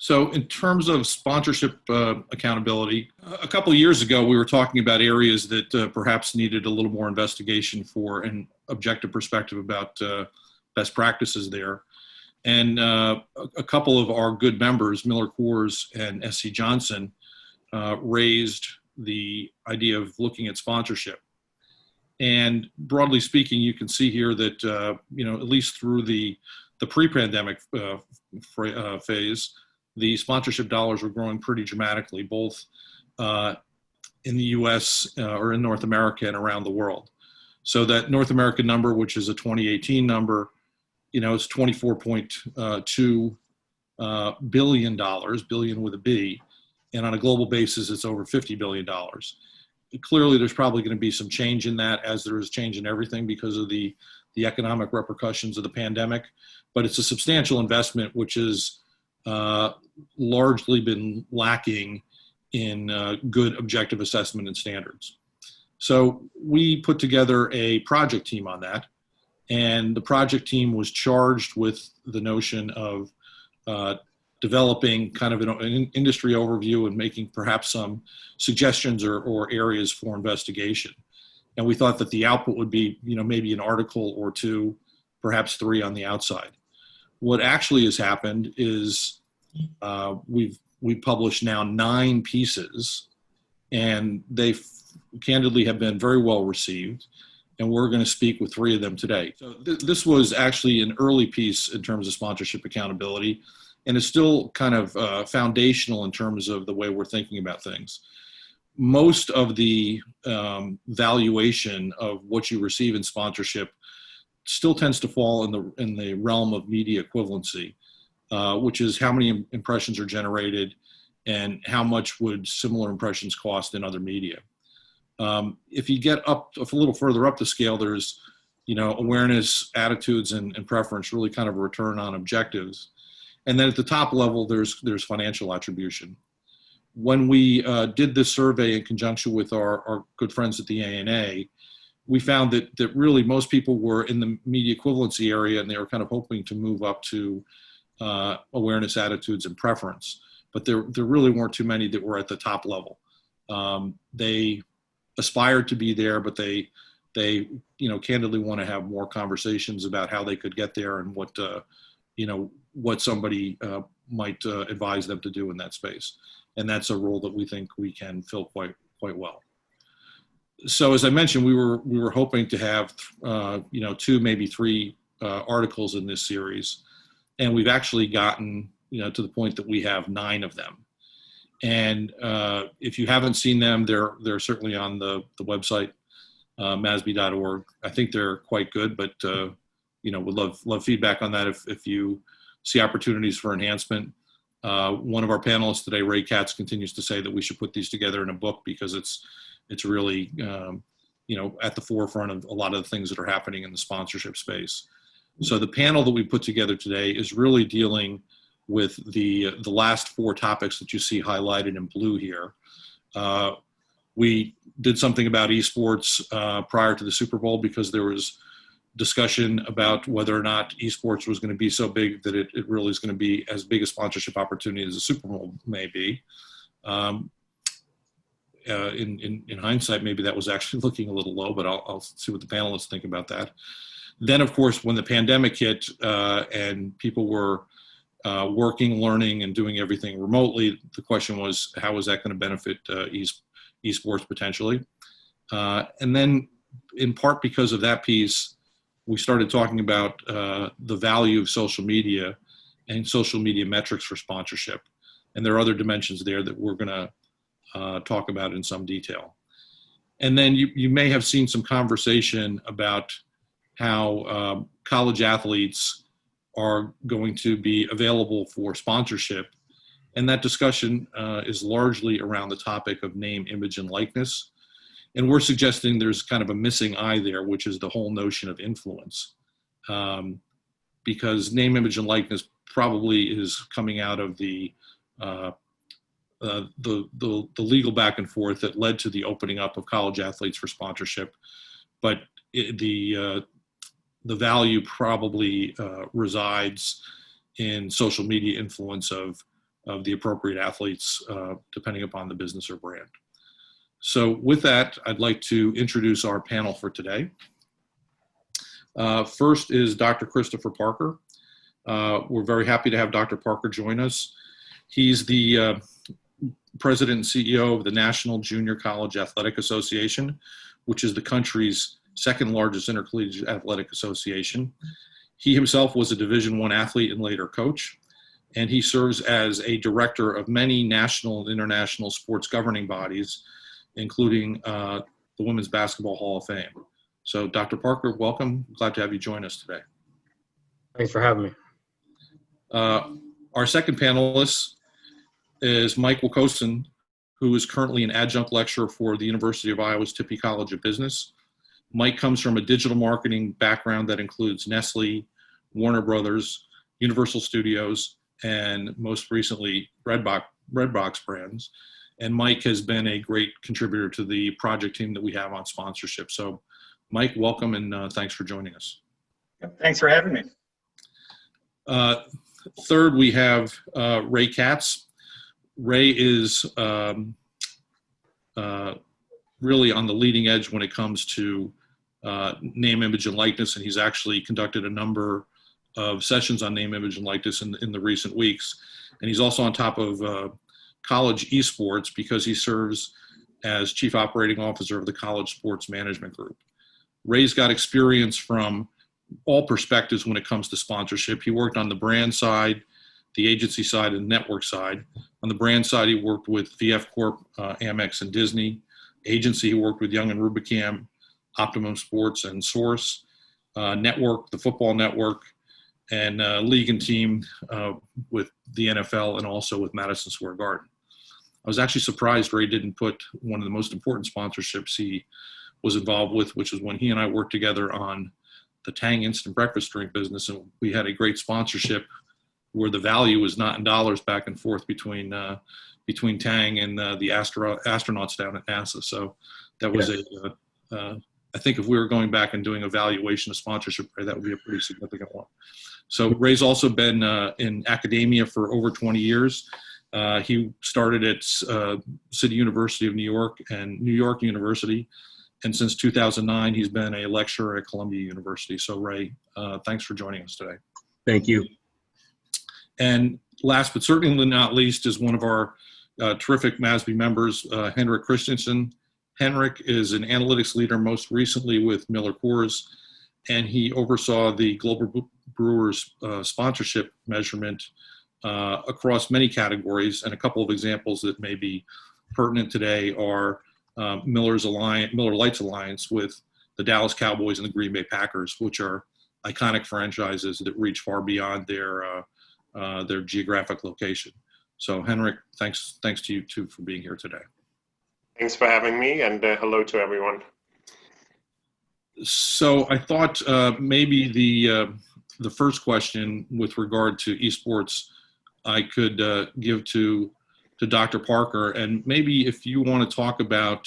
So in terms of sponsorship accountability, a couple of years ago, we were talking about areas that perhaps needed a little more investigation for an objective perspective about best practices there. And a couple of our good members, Miller Coors and SC Johnson, raised the idea of looking at sponsorship. And broadly speaking, you can see here that, at least through the pre-pandemic phase, the sponsorship dollars were growing pretty dramatically, both in the US or in North America and around the world. So that North American number, which is a 2018 number, it's $24.2 billion, billion with a B, and on a global basis, it's over $50 billion. Clearly, there's probably going to be some change in that, as there is change in everything because of the economic repercussions of the pandemic. But it's a substantial investment, which has largely been lacking in good objective assessment and standards. So we put together a project team on that. And the project team was charged with the notion of developing kind of an industry overview and making perhaps some suggestions or areas for investigation. And we thought that the output would be, maybe an article or two, perhaps three on the outside. What actually has happened is we've published now 9 pieces, and they candidly have been very well received. And we're going to speak with 3 of them today. So this was actually an early piece in terms of sponsorship accountability, and it's still kind of foundational in terms of the way we're thinking about things. Most of the valuation of what you receive in sponsorship still tends to fall in the realm of media equivalency, which is how many impressions are generated and how much would similar impressions cost in other media. If you get up a little further up the scale, there's, awareness, attitudes, and preference, really kind of a return on objectives. And then at the top level, there's financial attribution. When we did this survey in conjunction with our good friends at the ANA, we found that really most people were in the media equivalency area, and they were kind of hoping to move up to awareness, attitudes, and preference. But there really weren't too many that were at the top level. They aspired to be there, but they candidly want to have more conversations about how they could get there and what somebody might advise them to do in that space. And that's a role that we think we can fill quite well. So as I mentioned, we were hoping to have 2, maybe 3 articles in this series, and we've actually gotten to the point that we have 9 of them. And if you haven't seen them, they're certainly on the website, masb.org. I think they're quite good, but would love feedback on that if you see opportunities for enhancement. One of our panelists today, Ray Katz, continues to say that we should put these together in a book because it's really at the forefront of a lot of the things that are happening in the sponsorship space. So the panel that we put together today is really dealing with the last 4 topics that you see highlighted in blue here. We did something about esports prior to the Super Bowl because there was discussion about whether or not esports was going to be so big that it really is going to be as big a sponsorship opportunity as the Super Bowl may be. In hindsight, maybe that was actually looking a little low, but I'll see what the panelists think about that. Then, of course, when the pandemic hit and people were working, learning, and doing everything remotely, the question was, how is that going to benefit esports potentially? And then, in part because of that piece, we started talking about the value of social media and social media metrics for sponsorship. And there are other dimensions there that we're going to talk about in some detail. And then you may have seen some conversation about how college athletes are going to be available for sponsorship. And that discussion is largely around the topic of name, image, and likeness. And we're suggesting there's kind of a missing eye there, which is the whole notion of influence. Because name, image, and likeness probably is coming out of the legal back and forth that led to the opening up of college athletes for sponsorship. But the value probably resides in social media influence of of the appropriate athletes, depending upon the business or brand. So with that, I'd like to introduce our panel for today. First is Dr. Christopher Parker. We're very happy to have Dr. Parker join us. He's the president and CEO of the National Junior College Athletic Association, which is the country's second largest intercollegiate athletic association. He himself was a Division I athlete and later coach, and he serves as a director of many national and international sports governing bodies, including the Women's Basketball Hall of Fame. So Dr. Parker, welcome. Glad to have you join us today. Thanks for having me. Our second panelist is Mike Cosen, who is currently an adjunct lecturer for the University of Iowa's Tippie College of Business. Mike comes from a digital marketing background that includes Nestle, Warner Brothers, Universal Studios, and most recently Redbox brands. And Mike has been a great contributor to the project team that we have on sponsorship. So Mike, welcome, and thanks for joining us. Thanks for having me. Third, we have Ray Katz. Ray is really on the leading edge when it comes to name, image, and likeness, and he's actually conducted a number of sessions on name, image, and likeness in the recent weeks. And he's also on top of college esports because he serves as Chief Operating Officer of the College Sports Management Group. Ray's got experience from all perspectives when it comes to sponsorship. He worked on the brand side, the agency side, and network side. On the brand side, he worked with VF Corp, Amex, and Disney. Agency, he worked with Young and Rubicam, Optimum Sports, and Source. Network, the football network, and league and team with the NFL and also with Madison Square Garden. I was actually surprised Ray didn't put one of the most important sponsorships he was involved with, which was when he and I worked together on the Tang instant breakfast drink business, and we had a great sponsorship where the value was not in dollars back and forth between Tang and the astronauts down at NASA. So that was I think if we were going back and doing a valuation of sponsorship, Ray, that would be a pretty significant one. So Ray's also been in academia for over 20 years. He started at City University of New York and New York University. And since 2009, he's been a lecturer at Columbia University. So Ray, thanks for joining us today. Thank you. And last but certainly not least is one of our terrific MASB members, Henrik Christensen. Henrik is an analytics leader, most recently with Miller Coors, and he oversaw the Global Brewers sponsorship measurement across many categories. And a couple of examples that may be pertinent today are Miller Lite's alliance with the Dallas Cowboys and the Green Bay Packers, which are iconic franchises that reach far beyond their geographic location. So Henrik, thanks to you too for being here today. Thanks for having me, and hello to everyone. So I thought maybe the first question with regard to esports I could give to Dr. Parker, and maybe if you want to talk about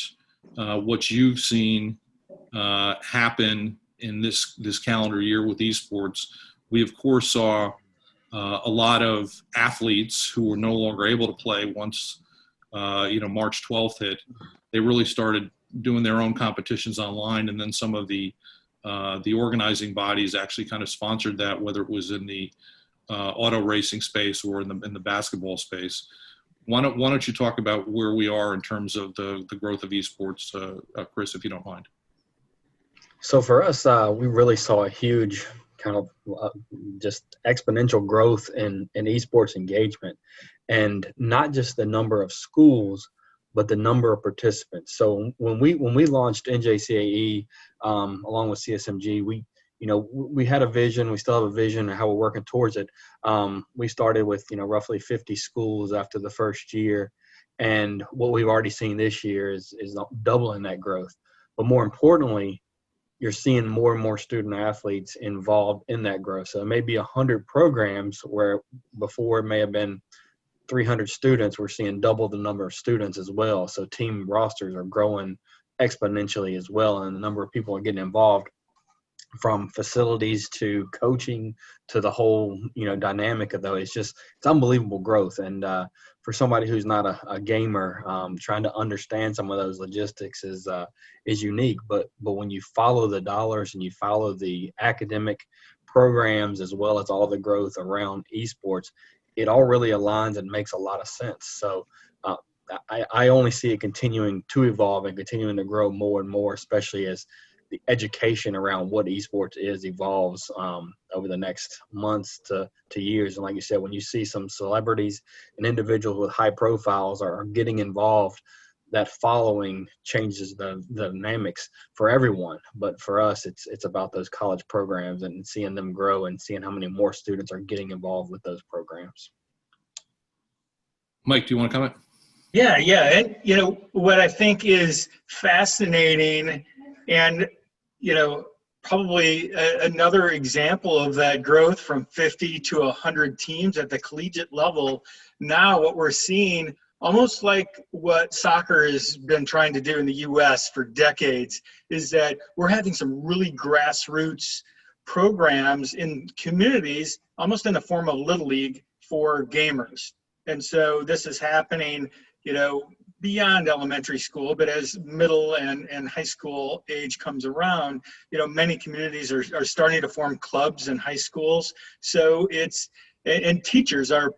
what you've seen happen in this calendar year with esports. We of course saw a lot of athletes who were no longer able to play once March 12th hit. They really started doing their own competitions online, and then some of the organizing bodies actually kind of sponsored that, whether it was in the auto racing space or in the basketball space. Why don't you talk about where we are in terms of the growth of esports, Chris, if you don't mind? So for us, we really saw a huge kind of just exponential growth in esports engagement, and not just the number of schools, but the number of participants. So when we launched NJCAE along with CSMG, we had a vision. We still have a vision of how we're working towards it. We started with roughly 50 schools after the first year, and what we've already seen this year is doubling that growth. But more importantly, you're seeing more and more student athletes involved in that growth. So it may be 100 programs where before it may have been 300 students. We're seeing double the number of students as well. So team rosters are growing exponentially as well, and the number of people are getting involved. from facilities to coaching to the whole, dynamic of those. It's unbelievable growth. And for somebody who's not a gamer, trying to understand some of those logistics is unique. But when you follow the dollars and you follow the academic programs as well as all the growth around esports, it all really aligns and makes a lot of sense. So I only see it continuing to evolve and continuing to grow more and more, especially as the education around what esports is evolves over the next months to years. And like you said, when you see some celebrities and individuals with high profiles are getting involved, that following changes the dynamics for everyone. But for us, it's about those college programs and seeing them grow and seeing how many more students are getting involved with those programs. Mike, do you want to comment? Yeah. And, what I think is fascinating and, probably another example of that growth from 50 to 100 teams at the collegiate level. Now what we're seeing, almost like what soccer has been trying to do in the U.S. for decades, is that we're having some really grassroots programs in communities, almost in the form of Little League for gamers. And so this is happening, beyond elementary school, but as middle and high school age comes around, many communities are starting to form clubs in high schools. So and teachers are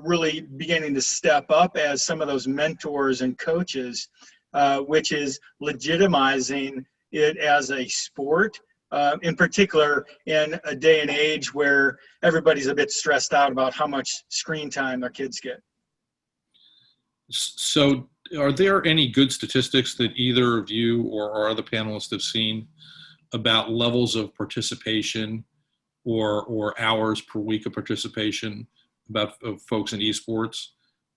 really beginning to step up as some of those mentors and coaches, which is legitimizing it as a sport, in particular in a day and age where everybody's a bit stressed out about how much screen time their kids get. So are there any good statistics that either of you or our other panelists have seen about levels of participation or hours per week of participation of folks in esports?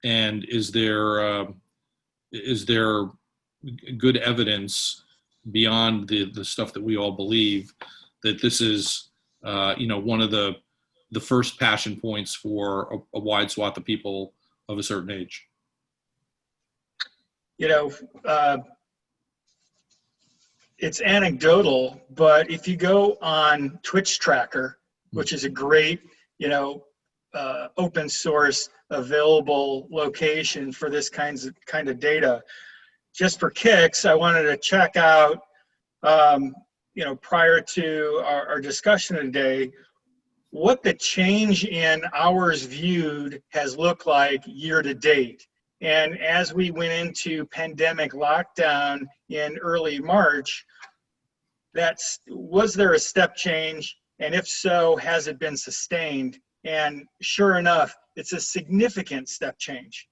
And is there good evidence beyond the stuff that we all believe that this is one of the first passion points for a wide swath of people of a certain age? It's anecdotal, but if you go on Twitch Tracker, which is a great, open source available location for this kind of data, just for kicks, I wanted to check out, prior to our discussion today, what the change in hours viewed has looked like year to date. And as we went into pandemic lockdown in early March, was there a step change? And if so, has it been sustained? And sure enough, it's a significant step change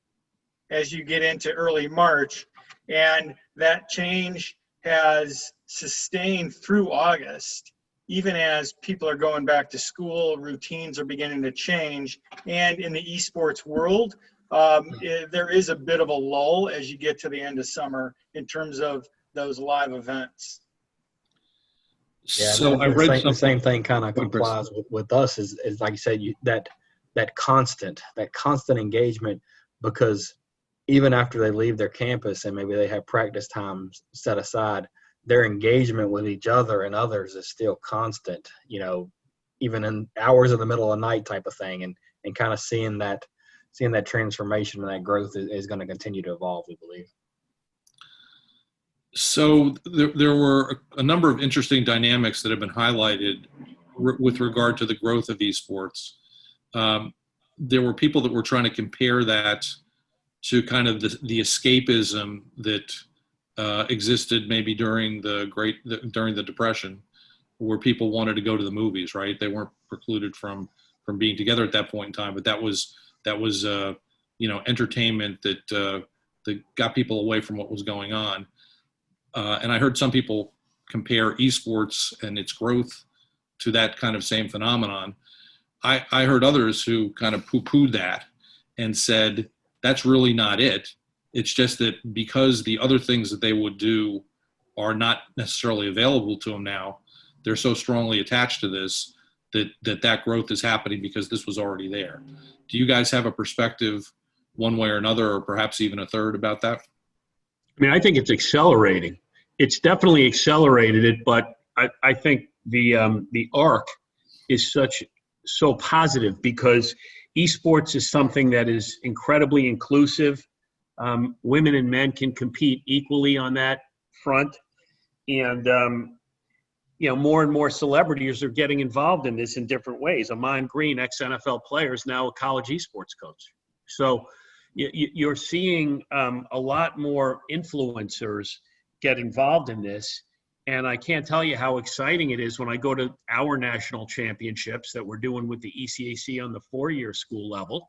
as you get into early March. And that change has sustained through August, even as people are going back to school, routines are beginning to change. And in the esports world, there is a bit of a lull as you get to the end of summer in terms of those live events. Yeah, so I read the same thing kind of complies with us is like you said, that constant engagement, because even after they leave their campus and maybe they have practice times set aside, their engagement with each other and others is still constant, even in hours in the middle of the night type of thing, and kind of seeing that transformation and that growth is going to continue to evolve, we believe. So there were a number of interesting dynamics that have been highlighted with regard to the growth of esports. There were people that were trying to compare that to kind of the escapism that existed maybe during the Depression, where people wanted to go to the movies, right? They weren't precluded from being together at that point in time, but that was entertainment that got people away from what was going on. And I heard some people compare esports and its growth to that kind of same phenomenon. I heard others who kind of poo-pooed that and said, that's really not it. It's just that because the other things that they would do are not necessarily available to them now, they're so strongly attached to this that growth is happening because this was already there. Do you guys have a perspective one way or another, or perhaps even a third about that? I mean, I think it's accelerating. It's definitely accelerated it, but I think the arc is so positive, because esports is something that is incredibly inclusive. Women and men can compete equally on that front, and more and more celebrities are getting involved in this in different ways. Amon Green, ex-NFL player, is now a college esports coach. So you're seeing a lot more influencers get involved in this. And I can't tell you how exciting it is when I go to our national championships that we're doing with the ECAC on the 4-year school level,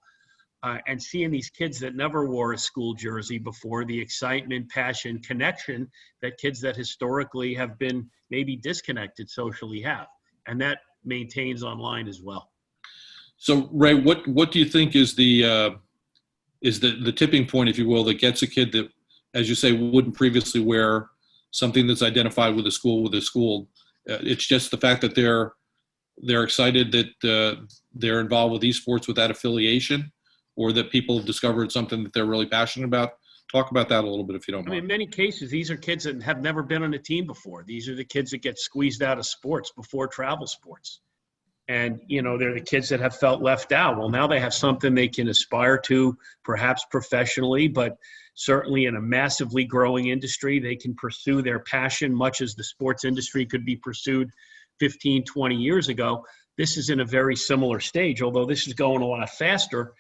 and seeing these kids that never wore a school jersey before, the excitement, passion, connection that kids that historically have been maybe disconnected socially have. And that maintains online as well. So, Ray, what do you think is the tipping point, if you will, that gets a kid that, as you say, wouldn't previously wear something that's identified with a school? It's just the fact that they're excited that they're involved with esports with that affiliation, or that people have discovered something that they're really passionate about. Talk about that a little bit, if you don't mind. In many cases, these are kids that have never been on a team before. These are the kids that get squeezed out of sports before travel sports. And, they're the kids that have felt left out. Well, now they have something they can aspire to, perhaps professionally, but certainly in a massively growing industry, they can pursue their passion much as the sports industry could be pursued 15, 20 years ago. This is in a very similar stage, although this is going a lot faster.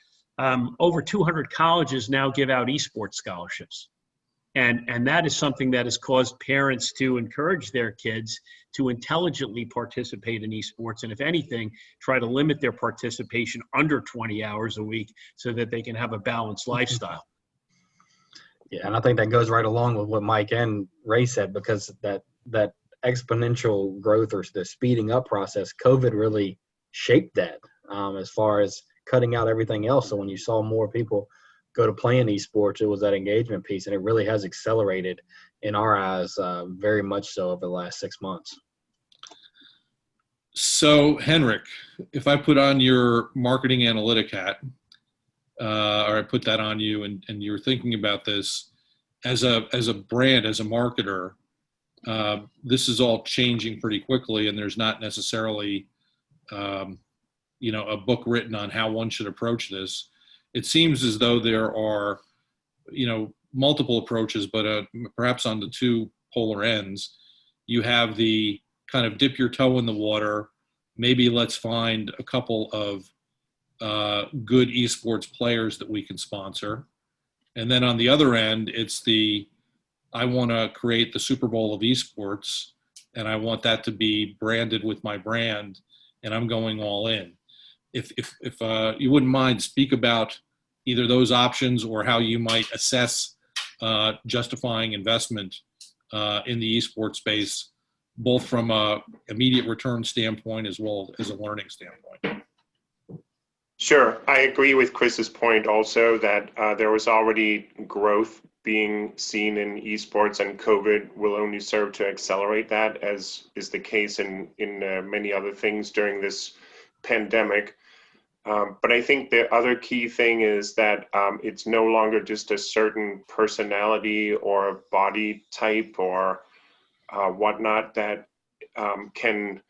Over 200 colleges now give out esports scholarships. And that is something that has caused parents to encourage their kids to intelligently participate in esports, and if anything, try to limit their participation under 20 hours a week so that they can have a balanced lifestyle. Yeah, and I think that goes right along with what Mike and Ray said, because that exponential growth, or the speeding up process, COVID really shaped that as far as cutting out everything else. So when you saw more people go to playing esports, it was that engagement piece, and it really has accelerated in our eyes very much so over the last 6 months. So, Henrik, if I put on your marketing analytic hat, or I put that on you, and you're thinking about this as a brand, as a marketer, this is all changing pretty quickly, and there's not necessarily a book written on how one should approach this. It seems as though there are, multiple approaches, but perhaps on the two polar ends, you have the kind of dip your toe in the water. Maybe let's find a couple of good esports players that we can sponsor. And then on the other end, it's I want to create the Super Bowl of esports, and I want that to be branded with my brand, and I'm going all in. If you wouldn't mind, speak about either those options or how you might assess justifying investment in the esports space, both from a immediate return standpoint as well as a learning standpoint. Sure. I agree with Chris's point also that there was already growth being seen in esports, and COVID will only serve to accelerate that, as is the case in many other things during this pandemic. But I think the other key thing is that it's no longer just a certain personality or body type or whatnot that can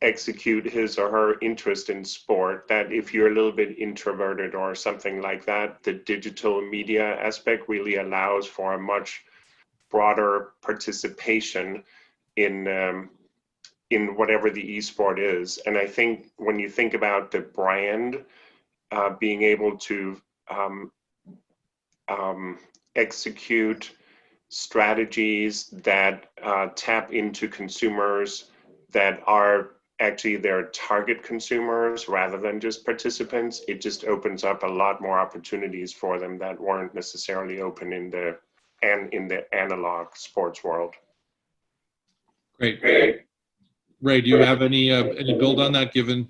execute his or her interest in sport. That if you're a little bit introverted or something like that, the digital media aspect really allows for a much broader participation in whatever the esport is. And I think when you think about the brand being able to execute strategies that tap into consumers that are actually their target consumers rather than just participants, it just opens up a lot more opportunities for them that weren't necessarily open in the analog sports world. Great. Ray, do you have any build on that, given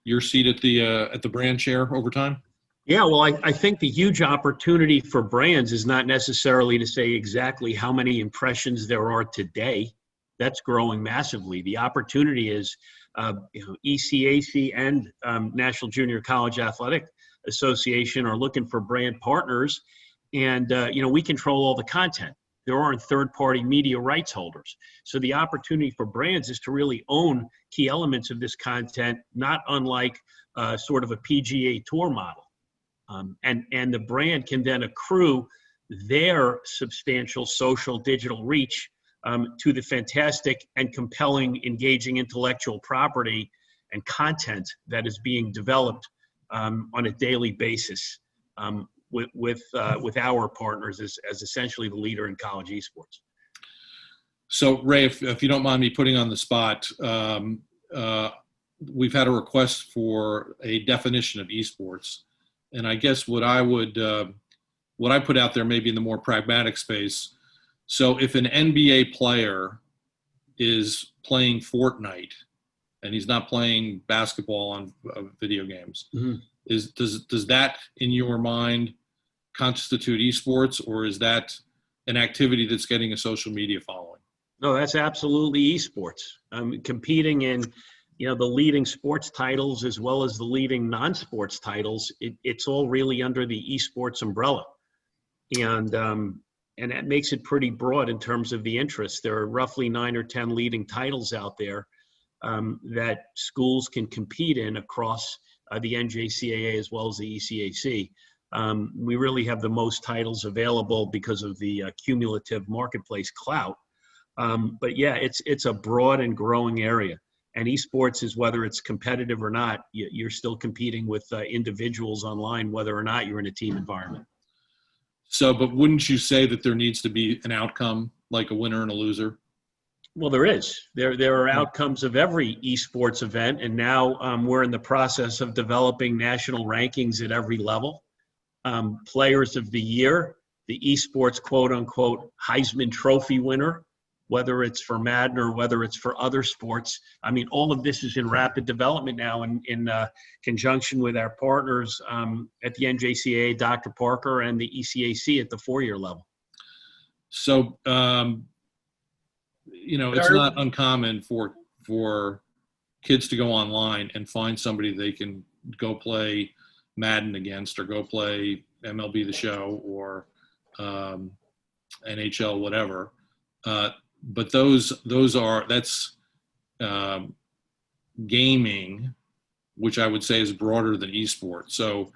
your seat at the brand chair over time? Yeah, well, I think the huge opportunity for brands is not necessarily to say exactly how many impressions there are today. That's growing massively. The opportunity is, ECAC and National Junior College Athletic Association are looking for brand partners, and we control all the content. there aren't third-party media rights holders. So the opportunity for brands is to really own key elements of this content, not unlike sort of a PGA Tour model. And the brand can then accrue their substantial social digital reach to the fantastic and compelling, engaging intellectual property and content that is being developed on a daily basis with our partners as essentially the leader in college esports. So Ray, if you don't mind me putting on the spot, we've had a request for a definition of esports, and I guess what I put out there maybe in the more pragmatic space. So if an NBA player is playing Fortnite and he's not playing basketball on video games, Mm-hmm. does that in your mind constitute esports, or is that an activity that's getting a social media following? No, that's absolutely esports. Competing in, the leading sports titles as well as the leading non-sports titles, it's all really under the esports umbrella. And that makes it pretty broad in terms of the interest. There are roughly 9 or 10 leading titles out there that schools can compete in across the NJCAA as well as the ECAC. We really have the most titles available because of the cumulative marketplace clout. But yeah, it's a broad and growing area. And esports is, whether it's competitive or not, you're still competing with individuals online, whether or not you're in a team environment. So, but wouldn't you say that there needs to be an outcome, like a winner and a loser? Well, there is. There are outcomes of every esports event, and now we're in the process of developing national rankings at every level. Players of the year, the esports quote-unquote Heisman Trophy winner, whether it's for Madden or whether it's for other sports. I mean, all of this is in rapid development now in conjunction with our partners at the NJCAA, Dr. Parker, and the ECAC at the 4-year level. So, it's not uncommon for kids to go online and find somebody they can go play Madden against, or go play MLB The Show, or NHL, whatever. But that's gaming, which I would say is broader than esports. So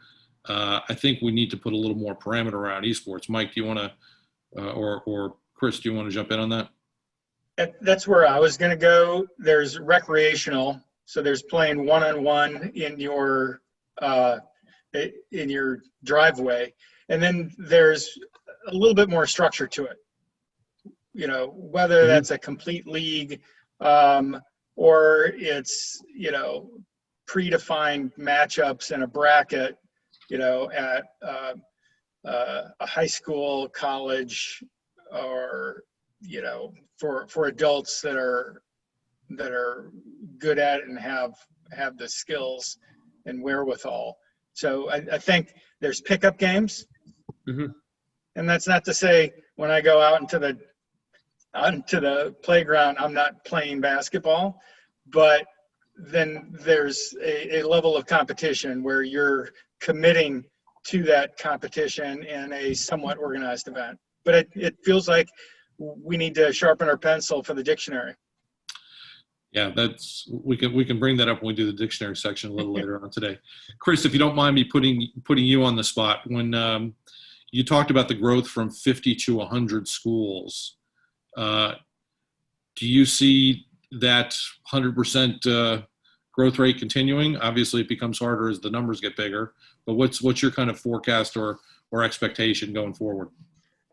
I think we need to put a little more parameter around esports. Mike, do you want to, or Chris, do you want to jump in on that? That's where I was going to go. There's recreational, so there's playing one-on-one in your driveway, and then there's a little bit more structure to it. Whether that's a complete league or it's predefined matchups in a bracket, at a high school, college, or for adults that are good at it and have the skills and wherewithal. So I think there's pickup games, Mm-hmm. and that's not to say when I go out into the playground I'm not playing basketball, but then there's a level of competition where you're committing to that competition in a somewhat organized event. But it feels like we need to sharpen our pencil for the dictionary. Yeah, we can bring that up when we do the dictionary section a little later on today. Chris, if you don't mind me putting you on the spot, when you talked about the growth from 50 to 100 schools, do you see that 100% growth rate continuing? Obviously, it becomes harder as the numbers get bigger. But what's your kind of forecast or expectation going forward?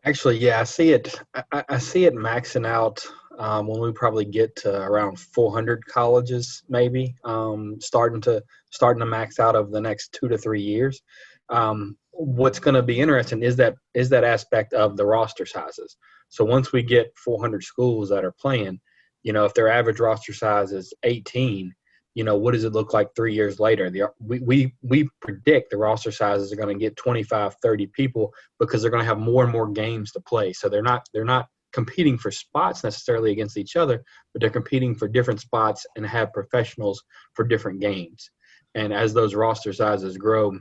Actually, yeah, I see it. I see it maxing out when we probably get to around 400 colleges, maybe starting to max out over the next 2 to 3 years. What's going to be interesting is that aspect of the roster sizes. So once we get 400 schools that are playing, if their average roster size is 18, what does it look like 3 years later? We predict the roster sizes are going to get 25, 30 people because they're going to have more and more games to play. So they're not competing for spots necessarily against each other, but they're competing for different spots and have professionals for different games. And as those roster sizes grow,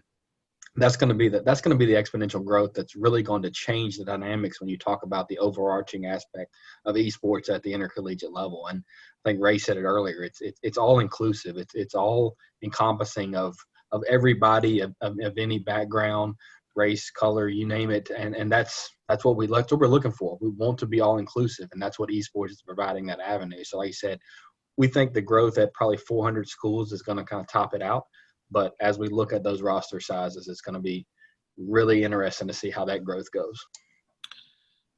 that's going to be the exponential growth that's really going to change the dynamics when you talk about the overarching aspect of esports at the intercollegiate level. And I think Ray said it earlier. It's all inclusive. It's all encompassing of everybody of any background, race, color, you name it. And that's what we're looking for. We want to be all inclusive, and that's what esports is providing, that avenue. So like you said, we think the growth at probably 400 schools is going to kind of top it out. But as we look at those roster sizes, it's going to be really interesting to see how that growth goes.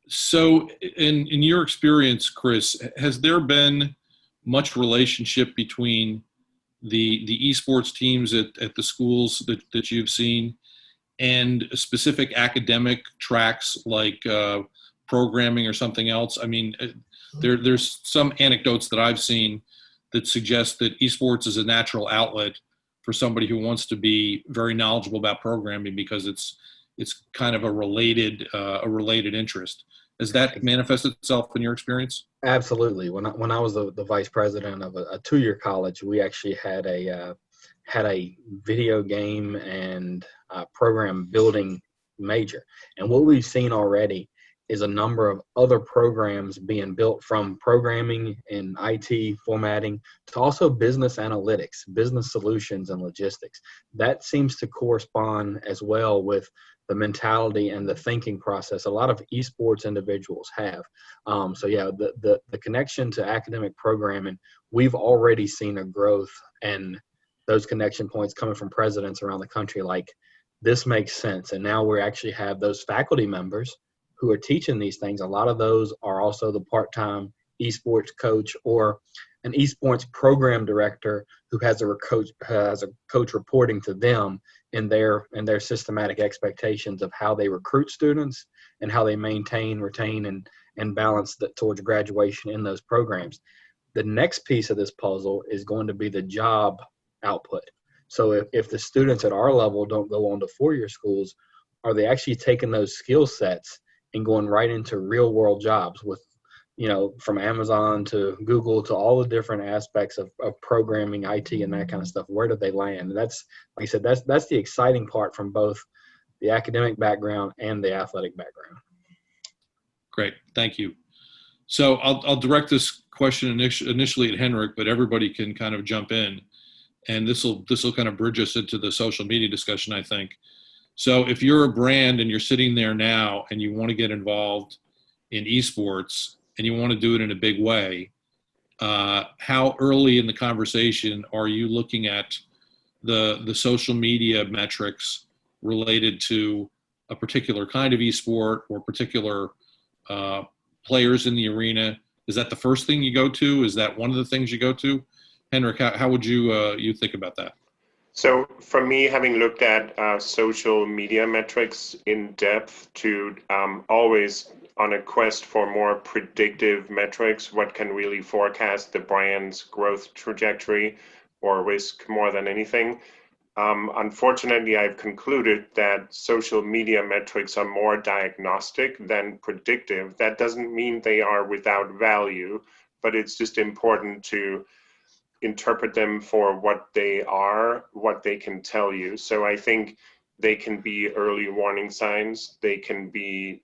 So in your experience, Chris, has there been much relationship between the esports teams at the schools that you've seen and specific academic tracks like programming or something else? I mean, there's some anecdotes that I've seen that suggest that esports is a natural outlet for somebody who wants to be very knowledgeable about programming because it's kind of a related interest. Has that manifested itself in your experience? Absolutely. When I was the vice president of a 2-year college, we actually had a video game and program building major. And what we've seen already is a number of other programs being built, from programming and IT formatting to also business analytics, business solutions, and logistics. That seems to correspond as well with the mentality and the thinking process a lot of esports individuals have. So yeah, the connection to academic programming, we've already seen a growth, and those connection points coming from presidents around the country like, this makes sense. And now we actually have those faculty members who are teaching these things. A lot of those are also the part-time esports coach or an esports program director who has a coach reporting to them in their systematic expectations of how they recruit students and how they maintain, retain, and balance that towards graduation in those programs. The next piece of this puzzle is going to be the job output. So if the students at our level don't go on to 4-year schools, are they actually taking those skill sets and going right into real world jobs with, from Amazon to Google to all the different aspects of programming, IT, and that kind of stuff? Where do they land? And that's, like I said, that's the exciting part from both the academic background and the athletic background. Great, thank you. So I'll direct this question initially at Henrik, but everybody can kind of jump in, and this will kind of bridge us into the social media discussion, I think. So if you're a brand and you're sitting there now and you want to get involved in esports and you want to do it in a big way, how early in the conversation are you looking at the social media metrics related to a particular kind of esport or particular players in the arena? Is that the first thing you go to? Is that one of the things you go to? Henrik, how would you think about that? So for me, having looked at social media metrics in depth to always on a quest for more predictive metrics, what can really forecast the brand's growth trajectory or risk more than anything. Unfortunately, I've concluded that social media metrics are more diagnostic than predictive. That doesn't mean they are without value, but it's just important to interpret them for what they are, what they can tell you. So I think they can be early warning signs. There can be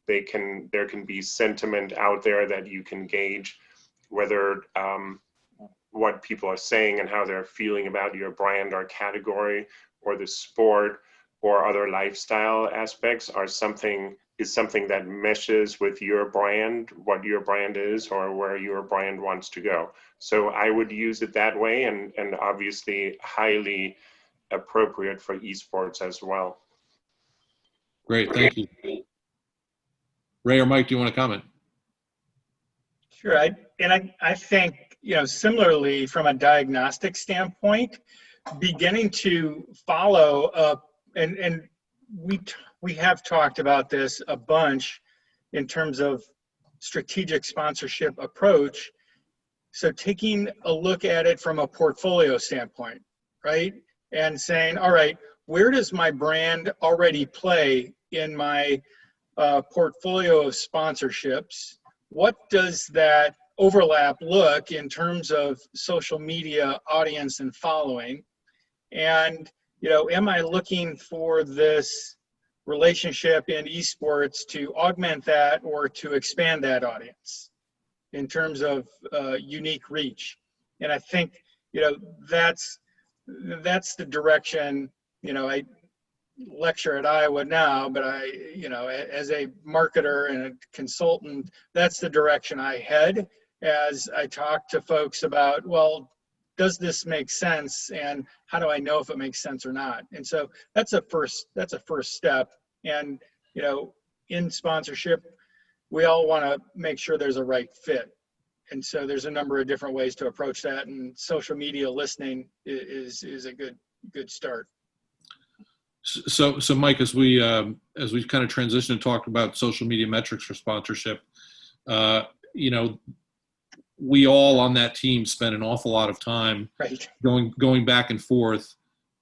sentiment out there that you can gauge whether what people are saying and how they're feeling about your brand or category or the sport or other lifestyle aspects is something that meshes with your brand, what your brand is, or where your brand wants to go. So I would use it that way, and obviously highly appropriate for esports as well. Great, thank you. Ray or Mike, do you want to comment? Sure, I think, similarly from a diagnostic standpoint, beginning to follow up, and we have talked about this a bunch in terms of strategic sponsorship approach. So taking a look at it from a portfolio standpoint, right? And saying, all right, where does my brand already play in my portfolio of sponsorships? What does that overlap look in terms of social media audience and following? And am I looking for this relationship in esports to augment that or to expand that audience in terms of unique reach? And I think, that's the direction, I lecture at Iowa now, but as a marketer and a consultant, that's the direction I head as I talk to folks about, well, does this make sense? And how do I know if it makes sense or not? And so that's a first step. And, in sponsorship, we all want to make sure there's a right fit. And so there's a number of different ways to approach that, and social media listening is a good start. So Mike, as we kind of transition and talk about social media metrics for sponsorship, we all on that team spent an awful lot of time going back and forth,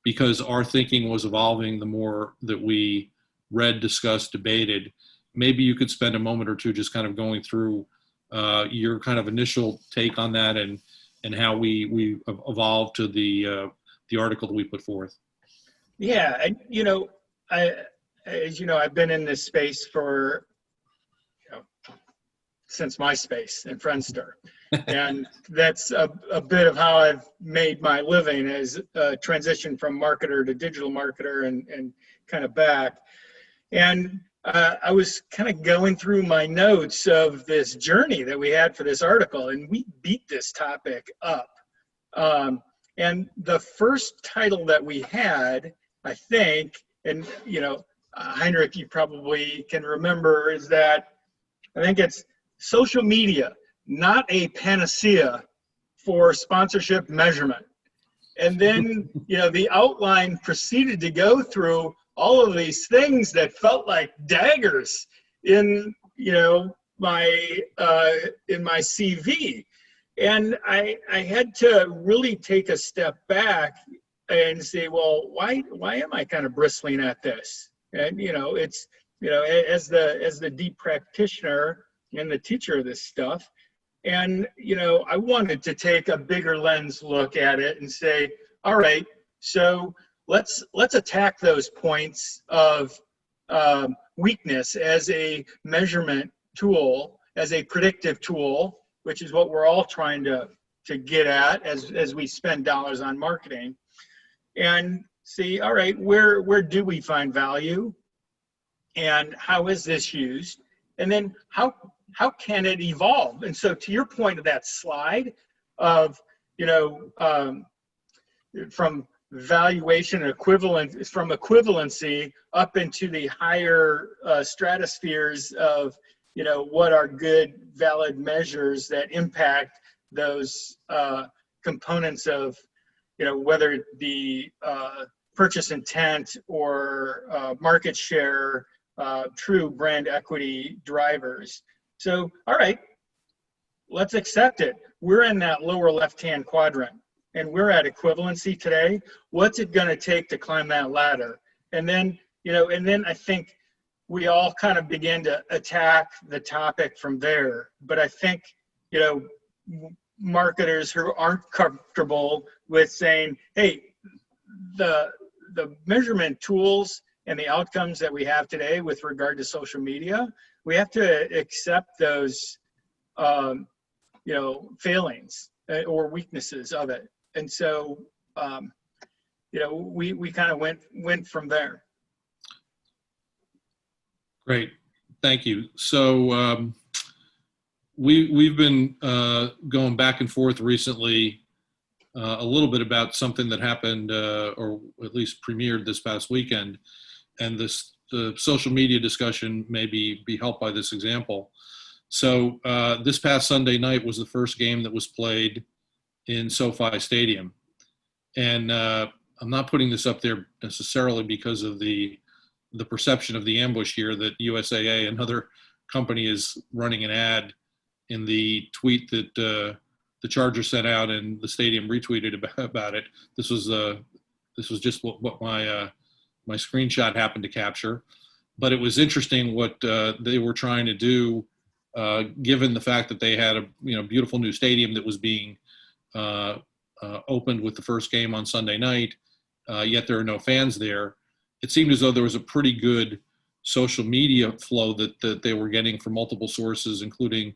because our thinking was evolving the more that we read, discussed, debated. Maybe you could spend a moment or two just kind of going through your kind of initial take on that and how we evolved to the article that we put forth. Yeah, I've been in this space for since MySpace and Friendster, and that's a bit of how I've made my living, as a transition from marketer to digital marketer and kind of back. And I was kind of going through my notes of this journey that we had for this article, and we beat this topic up. And the first title that we had, I think, and Heinrich, you probably can remember, is that I think it's social media, not a panacea for sponsorship measurement. And then, the outline proceeded to go through all of these things that felt like daggers in, my CV. And I had to really take a step back and say, well, why am I kind of bristling at this? And, it's, as the deep practitioner and the teacher of this stuff. And, I wanted to take a bigger lens look at it and say, all right, so let's attack those points of weakness as a measurement tool, as a predictive tool, which is what we're all trying to get at as we spend dollars on marketing, and see, all right, where do we find value, and how is this used, and then how can it evolve? And so, to your point of that slide of from valuation equivalent, from equivalency up into the higher stratospheres of what are good valid measures that impact those components of whether it be purchase intent or market share, true brand equity drivers. So, all right, let's accept it. We're in that lower left-hand quadrant, and we're at equivalency today. What's it going to take to climb that ladder? And then, I think we all kind of begin to attack the topic from there. But I think, marketers who aren't comfortable with saying, hey, the measurement tools and the outcomes that we have today with regard to social media, we have to accept those, failings or weaknesses of it. And so, we kind of went from there. Great, thank you. So we've been going back and forth recently a little bit about something that happened, or at least premiered this past weekend, and the social media discussion may be helped by this example. So this past Sunday night was the first game that was played in SoFi Stadium. And I'm not putting this up there necessarily because of the perception of the ambush here that USAA, another company, is running an ad in the tweet that the Chargers sent out and the stadium retweeted about it. This was just what my screenshot happened to capture. But it was interesting what they were trying to do, given the fact that they had a beautiful new stadium that was being opened with the first game on Sunday night. yet there are no fans there. It seemed as though there was a pretty good social media flow that they were getting from multiple sources, including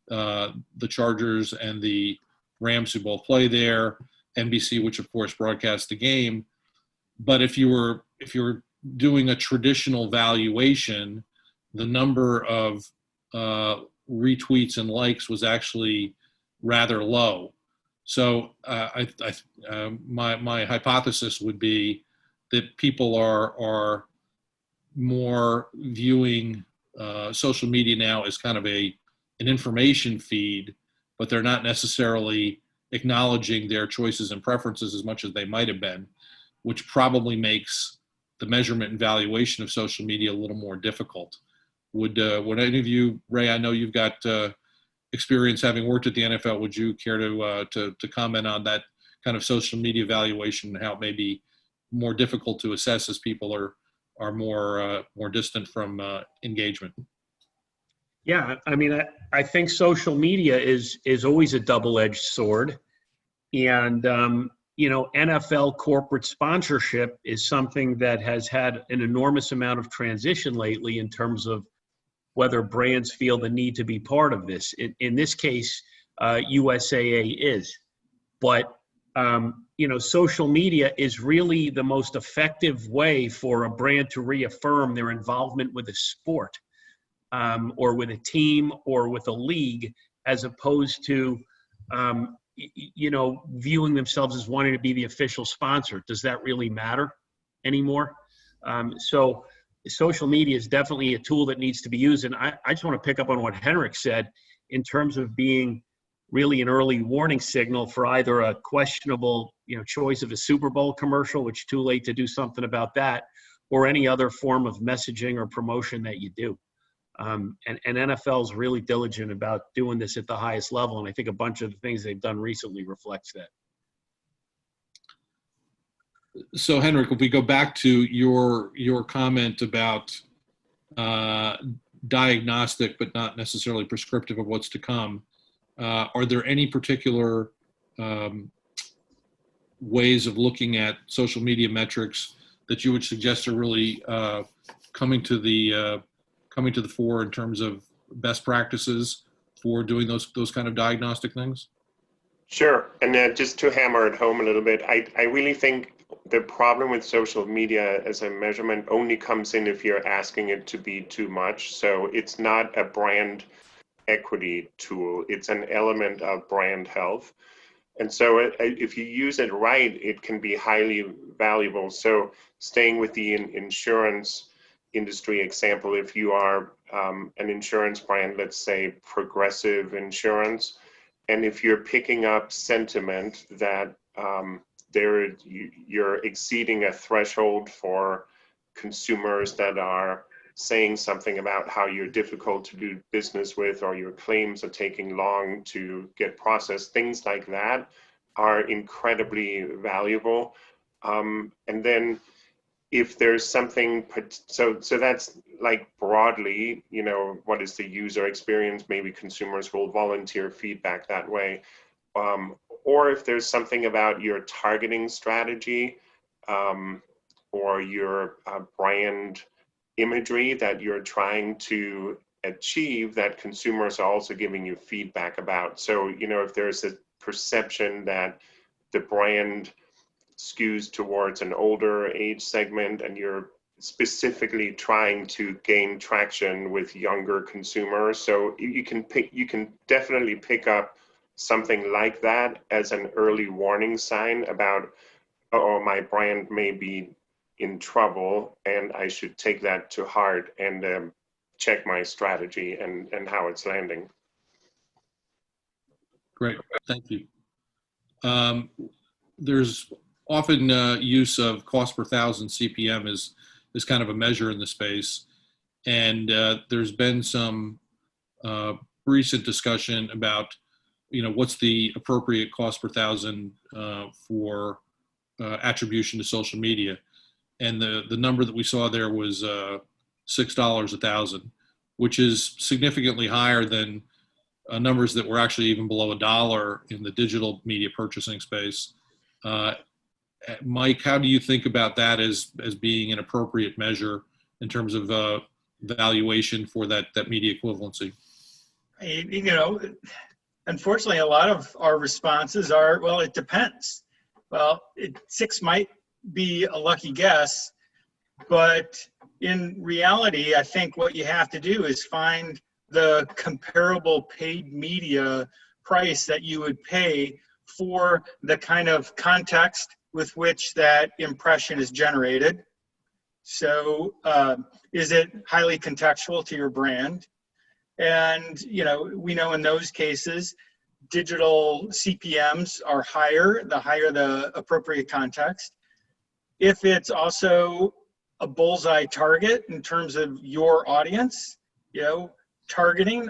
the Chargers and the Rams, who both play there, NBC, which of course broadcasts the game. But if you were doing a traditional valuation, the number of retweets and likes was actually rather low. So my hypothesis would be that people are more viewing social media now as kind of an information feed, but they're not necessarily acknowledging their choices and preferences as much as they might have been, which probably makes the measurement and valuation of social media a little more difficult. Would any of you, Ray, I know you've got experience having worked at the NFL, would you care to comment on that kind of social media valuation and how it may be more difficult to assess as people are more distant from engagement? Yeah, I mean, I think social media is always a double-edged sword, and NFL corporate sponsorship is something that has had an enormous amount of transition lately in terms of whether brands feel the need to be part of this. In this case, USAA is, but social media is really the most effective way for a brand to reaffirm their involvement with a sport, or with a team or with a league, as opposed to viewing themselves as wanting to be the official sponsor. Does that really matter anymore? So social media is definitely a tool that needs to be used. And I just want to pick up on what Henrik said in terms of being really an early warning signal for either a questionable, choice of a Super Bowl commercial, which is too late to do something about that, or any other form of messaging or promotion that you do. And NFL is really diligent about doing this at the highest level. And I think a bunch of the things they've done recently reflects that. So Henrik, if we go back to your comment about diagnostic but not necessarily prescriptive of what's to come, are there any particular ways of looking at social media metrics that you would suggest are really coming to the fore in terms of best practices for doing those kind of diagnostic things? Sure. And just to hammer it home a little bit, I really think the problem with social media as a measurement only comes in if you're asking it to be too much. So it's not a brand equity tool. It's an element of brand health. And so if you use it right, it can be highly valuable. So staying with the insurance industry example, if you are an insurance brand, let's say Progressive Insurance, and if you're picking up sentiment that you're exceeding a threshold for consumers that are saying something about how you're difficult to do business with, or your claims are taking long to get processed, things like that are incredibly valuable. And then if there's something, so that's like broadly, what is the user experience? Maybe consumers will volunteer feedback that way. Or if there's something about your targeting strategy, or your brand imagery that you're trying to achieve that consumers are also giving you feedback about. So, if there's a perception that the brand skews towards an older age segment and you're specifically trying to gain traction with younger consumers, so you can definitely pick up something like that as an early warning sign about, oh, my brand may be in trouble and I should take that to heart and check my strategy and how it's landing. Great, thank you. There's often use of cost per thousand, CPM, is kind of a measure in the space. And there's been some recent discussion about, what's the appropriate cost per thousand for attribution to social media. And the number that we saw there was $6 a thousand, which is significantly higher than numbers that were actually even below $1 in the digital media purchasing space. Mike, how do you think about that as being an appropriate measure in terms of valuation for that media equivalency? You know, unfortunately, a lot of our responses are, well, it depends. Well, 6 might be a lucky guess, but in reality, I think what you have to do is find the comparable paid media price that you would pay for the kind of context with which that impression is generated. So is it highly contextual to your brand? And, you know, we know in those cases, digital CPMs are higher, the higher the appropriate context. If it's also a bullseye target in terms of your audience, you know, targeting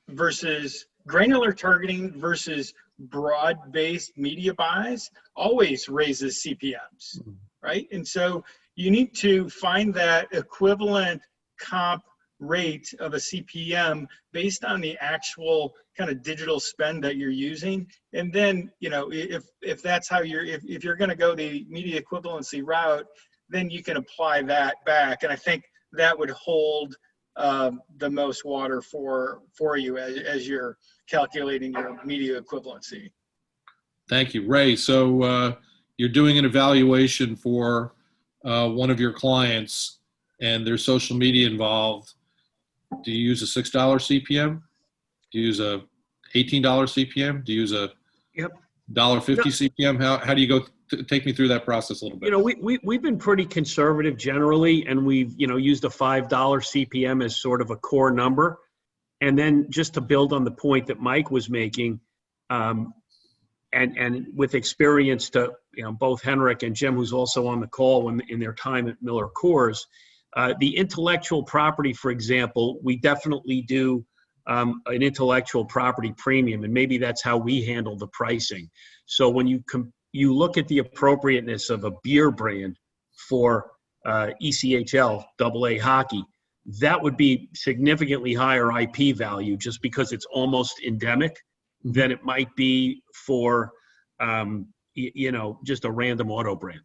versus granular targeting versus broad-based media buys always raises CPMs, right? And so you need to find that equivalent comp rate of a CPM based on the actual kind of digital spend that you're using. And then, you know, if that's how if you're going to go the media equivalency route, then you can apply that back. And I think that would hold the most water for you as you're calculating your media equivalency. Thank you, Ray. So you're doing an evaluation for one of your clients, and there's social media involved. Do you use a $6 CPM? Do you use a $18 CPM? Do you use a $1.50 CPM? How do you go? Take me through that process a little bit. You know, we've been pretty conservative generally, and we've, you know, used a $5 CPM as sort of a core number. And then just to build on the point that Mike was making, and with experience to, you know, both Henrik and Jim, who's also on the call in their time at Miller Coors, the intellectual property, for example, we definitely do an intellectual property premium, and maybe that's how we handle the pricing. So when you look at the appropriateness of a beer brand for ECHL, AA hockey, that would be significantly higher IP value just because it's almost endemic than it might be for, you know, just a random auto brand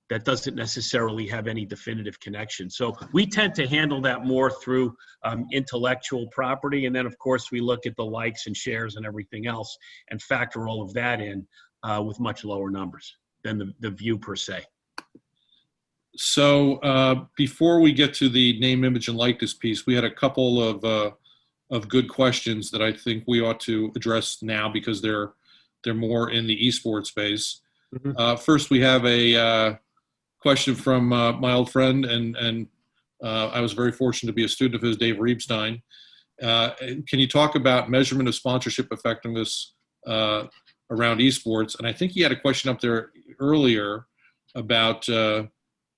that doesn't necessarily have any definitive connection. So we tend to handle that more through intellectual property. And then, of course, we look at the likes and shares and everything else and factor all of that in with much lower numbers than the view per se. So before we get to the name, image, and likeness piece, we had a couple of good questions that I think we ought to address now because they're more in the esports space. Mm-hmm. First, we have a question from my old friend, and I was very fortunate to be a student of his, Dave Reebstein. Can you talk about measurement of sponsorship effectiveness around esports? And I think he had a question up there earlier about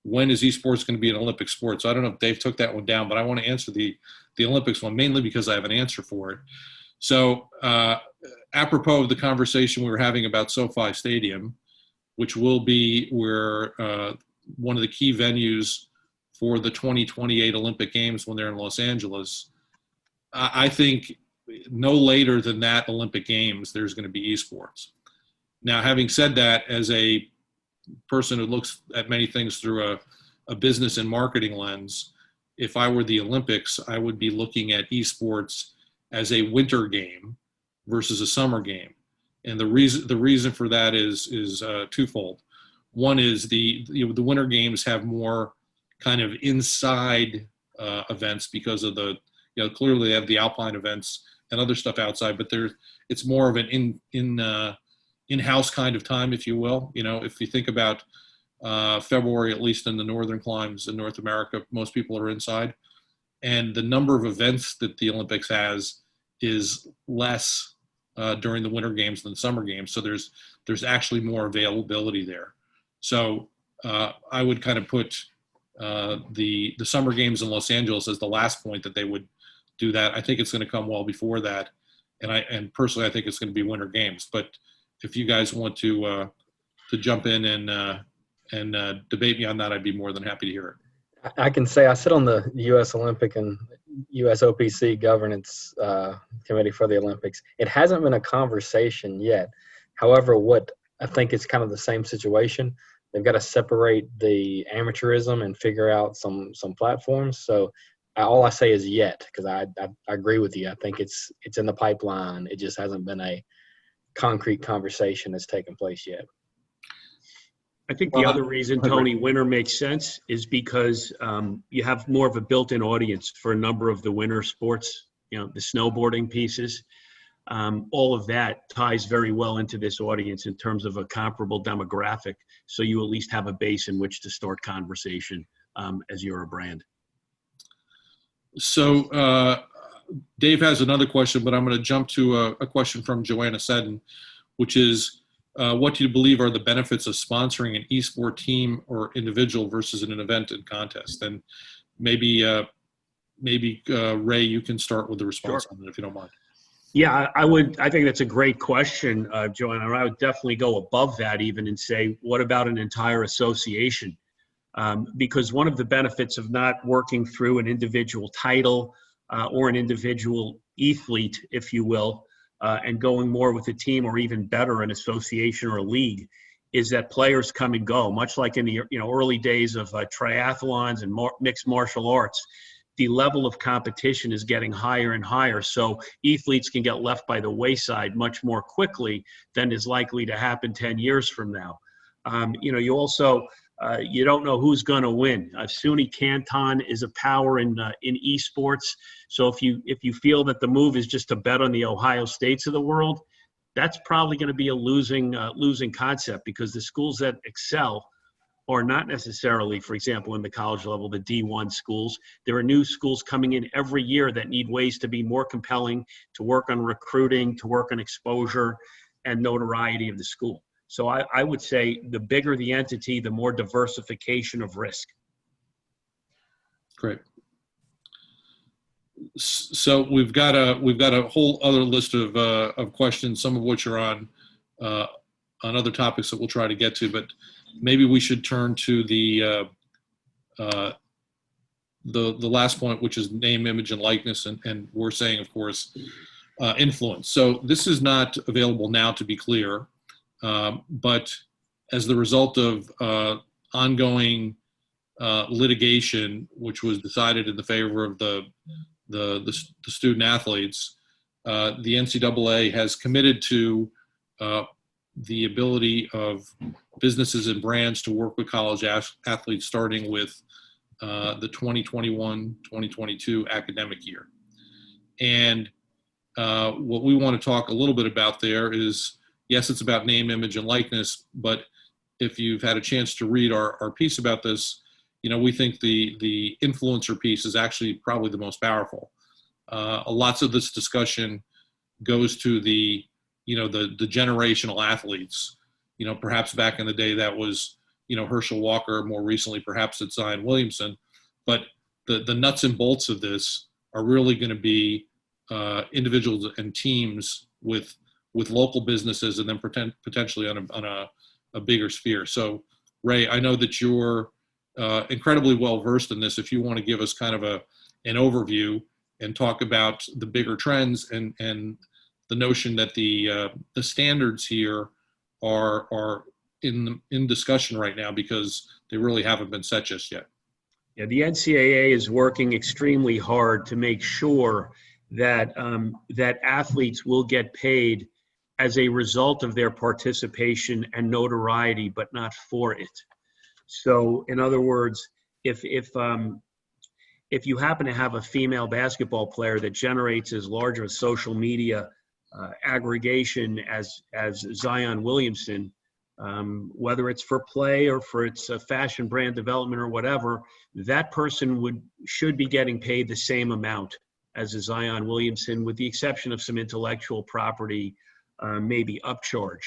when is esports going to be an Olympic sport? So I don't know if Dave took that one down, but I want to answer the Olympics one, mainly because I have an answer for it. So apropos of the conversation we were having about SoFi Stadium, which will be where one of the key venues for the 2028 Olympic Games when they're in Los Angeles, I think no later than that Olympic Games, there's going to be esports. Now, having said that, as a person who looks at many things through a business and marketing lens, if I were the Olympics, I would be looking at esports as a winter game versus a summer game. And the reason for that is twofold. One is the winter games have more kind of inside events because of clearly they have the alpine events and other stuff outside, but it's more of an in-house kind of time, if you will. You know, if you think about February, at least in the northern climes in North America, most people are inside. And the number of events that the Olympics has is less during the winter games than the summer games. So there's actually more availability there. So I would kind of put the summer games in Los Angeles as the last point that they would do that. I think it's going to come well before that. And personally, I think it's going to be winter games. But if you guys want to jump in and debate me on that, I'd be more than happy to hear it. I can say I sit on the U.S. Olympic and U.S. OPC governance committee for the Olympics. It hasn't been a conversation yet. However, what I think it's kind of the same situation. they've got to separate the amateurism and figure out some platforms. So all I say is yet, because I agree with you. I think it's in the pipeline. It just hasn't been a concrete conversation that's taken place yet. I think the other reason, Tony, winter makes sense is because you have more of a built-in audience for a number of the winter sports, the snowboarding pieces. All of that ties very well into this audience in terms of a comparable demographic. So you at least have a base in which to start conversation as you're a brand. So Dave has another question, but I'm going to jump to a question from Joanna Seddon, which is, what do you believe are the benefits of sponsoring an esport team or individual versus an event and contest? And maybe Ray, you can start with the response on that if you don't mind. Yeah, I think that's a great question, Joanna. I would definitely go above that even and say, what about an entire association? Because one of the benefits of not working through an individual title or an individual athlete, if you will, and going more with a team or even better, an association or a league, is that players come and go, much like in the early days of triathlons and mixed martial arts. The level of competition is getting higher and higher. So athletes can get left by the wayside much more quickly than is likely to happen 10 years from now. You also, you don't know who's going to win. SUNY Canton is a power in esports. So if you feel that the move is just to bet on the Ohio States of the world, that's probably going to be a losing concept, because the schools that excel are not necessarily, for example, in the college level, the D1 schools. There are new schools coming in every year that need ways to be more compelling, to work on recruiting, to work on exposure and notoriety of the school. So I would say the bigger the entity, the more diversification of risk. Great. So we've got a whole other list of questions, some of which are on other topics that we'll try to get to, but maybe we should turn to the last point, which is name, image, and likeness, and we're saying, of course, influence. So this is not available now, to be clear, but as the result of ongoing litigation, which was decided in the favor of the student athletes, the NCAA has committed to the ability of businesses and brands to work with college athletes starting with the 2021-2022 academic year. And what we want to talk a little bit about there is, yes, it's about name, image, and likeness, but if you've had a chance to read our piece about this, we think the influencer piece is actually probably the most powerful. Lots of this discussion goes to the generational athletes. Perhaps back in the day that was, Herschel Walker, more recently perhaps it's Zion Williamson, but the nuts and bolts of this are really going to be individuals and teams with local businesses, and then potentially on a bigger sphere. So Ray, I know that you're incredibly well versed in this. If you want to give us kind of an overview and talk about the bigger trends and the notion that the standards here are in discussion right now, because they really haven't been set just yet. Yeah, the NCAA is working extremely hard to make sure that that athletes will get paid as a result of their participation and notoriety, but not for it. So, in other words, if you happen to have a female basketball player that generates as large of a social media aggregation as Zion Williamson, whether it's for play or for its fashion brand development or whatever, that person should be getting paid the same amount as a Zion Williamson, with the exception of some intellectual property, maybe upcharge.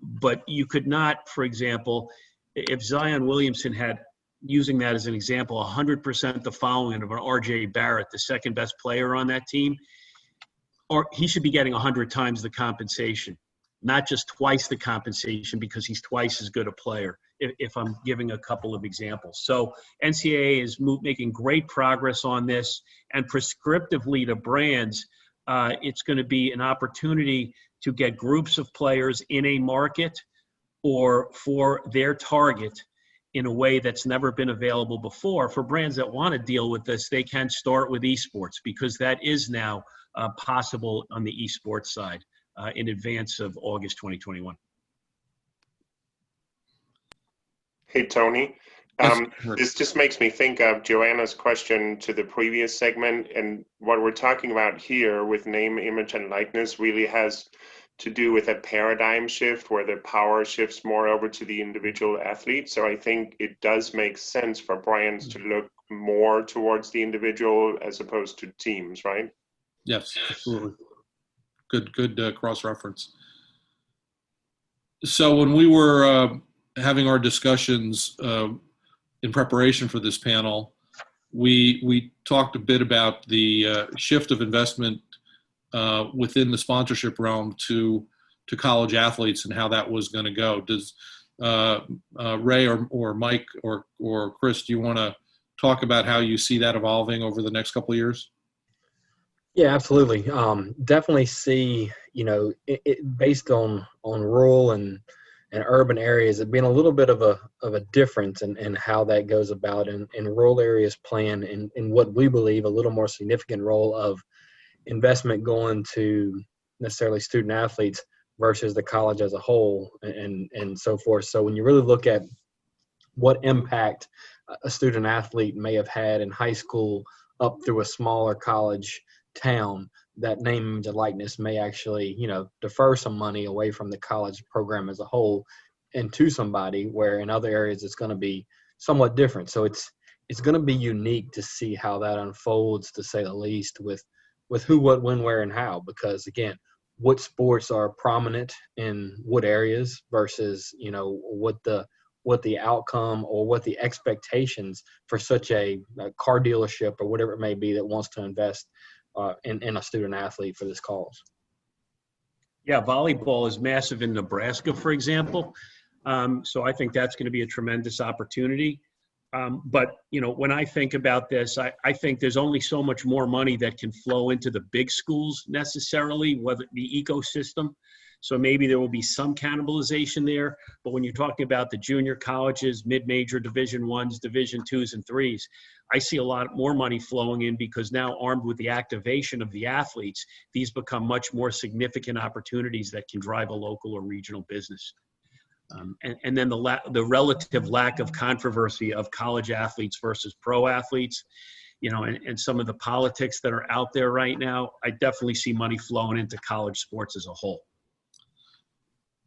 But you could not, for example, if Zion Williamson had, using that as an example, 100% the following of an RJ Barrett, the second best player on that team, or he should be getting 100 times the compensation, not just twice the compensation because he's twice as good a player, if I'm giving a couple of examples. So NCAA is making great progress on this, and prescriptively to brands, it's going to be an opportunity to get groups of players in a market or for their target in a way that's never been available before. For brands that want to deal with this, they can start with esports, because that is now possible on the esports side in advance of August 2021. Hey, Tony. Yes. This just makes me think of Joanna's question to the previous segment, and what we're talking about here with name, image, and likeness really has to do with a paradigm shift where the power shifts more over to the individual athlete. So I think it does make sense for brands to look more towards the individual as opposed to teams, right? Yes, absolutely. Good cross-reference. So when we were having our discussions in preparation for this panel, we talked a bit about the shift of investment within the sponsorship realm to college athletes and how that was going to go. Does Ray or Mike or Chris, do you want to talk about how you see that evolving over the next couple of years? Yeah, absolutely. Definitely see, it based on rural and urban areas, it being a little bit of a difference in how that goes about, and rural areas playing in what we believe a little more significant role of investment going to necessarily student athletes versus the college as a whole, and so forth. So when you really look at what impact a student athlete may have had in high school up through a smaller college town, that name, image, and likeness may actually, defer some money away from the college program as a whole into somebody where in other areas it's going to be somewhat different. So it's going to be unique to see how that unfolds, to say the least, with who, what, when, where, and how, because again, what sports are prominent in what areas versus, what the outcome or what the expectations for such a car dealership or whatever it may be that wants to invest in a student athlete for this cause. Yeah, volleyball is massive in Nebraska, for example. So I think that's going to be a tremendous opportunity. But, when I think about this, I think there's only so much more money that can flow into the big schools necessarily, whether the ecosystem. So maybe there will be some cannibalization there. But when you're talking about the junior colleges, mid-major Division I's, Division II's, and III's, I see a lot more money flowing in, because now armed with the activation of the athletes, these become much more significant opportunities that can drive a local or regional business. And then the relative lack of controversy of college athletes versus pro athletes, and some of the politics that are out there right now, I definitely see money flowing into college sports as a whole.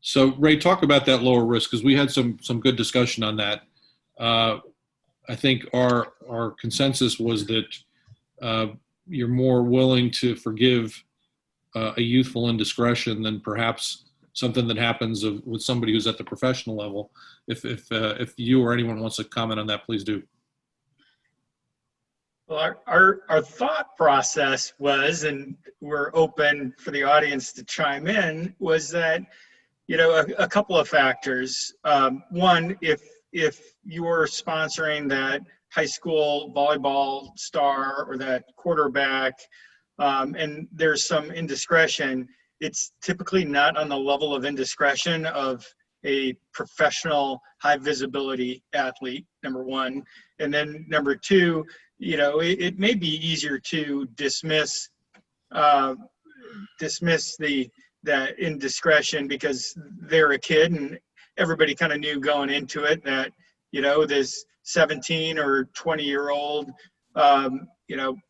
So Ray, talk about that lower risk, because we had some good discussion on that. I think our consensus was that you're more willing to forgive a youthful indiscretion than perhaps something that happens with somebody who's at the professional level. If you or anyone wants to comment on that, please do. Well, our thought process was, and we're open for the audience to chime in, was that, a couple of factors. One, if you're sponsoring that high school volleyball star or that quarterback, and there's some indiscretion, it's typically not on the level of indiscretion of a professional high visibility athlete, number one. And then number two, it may be easier to dismiss that indiscretion because they're a kid, and everybody kind of knew going into it that, this 17 or 20-year-old,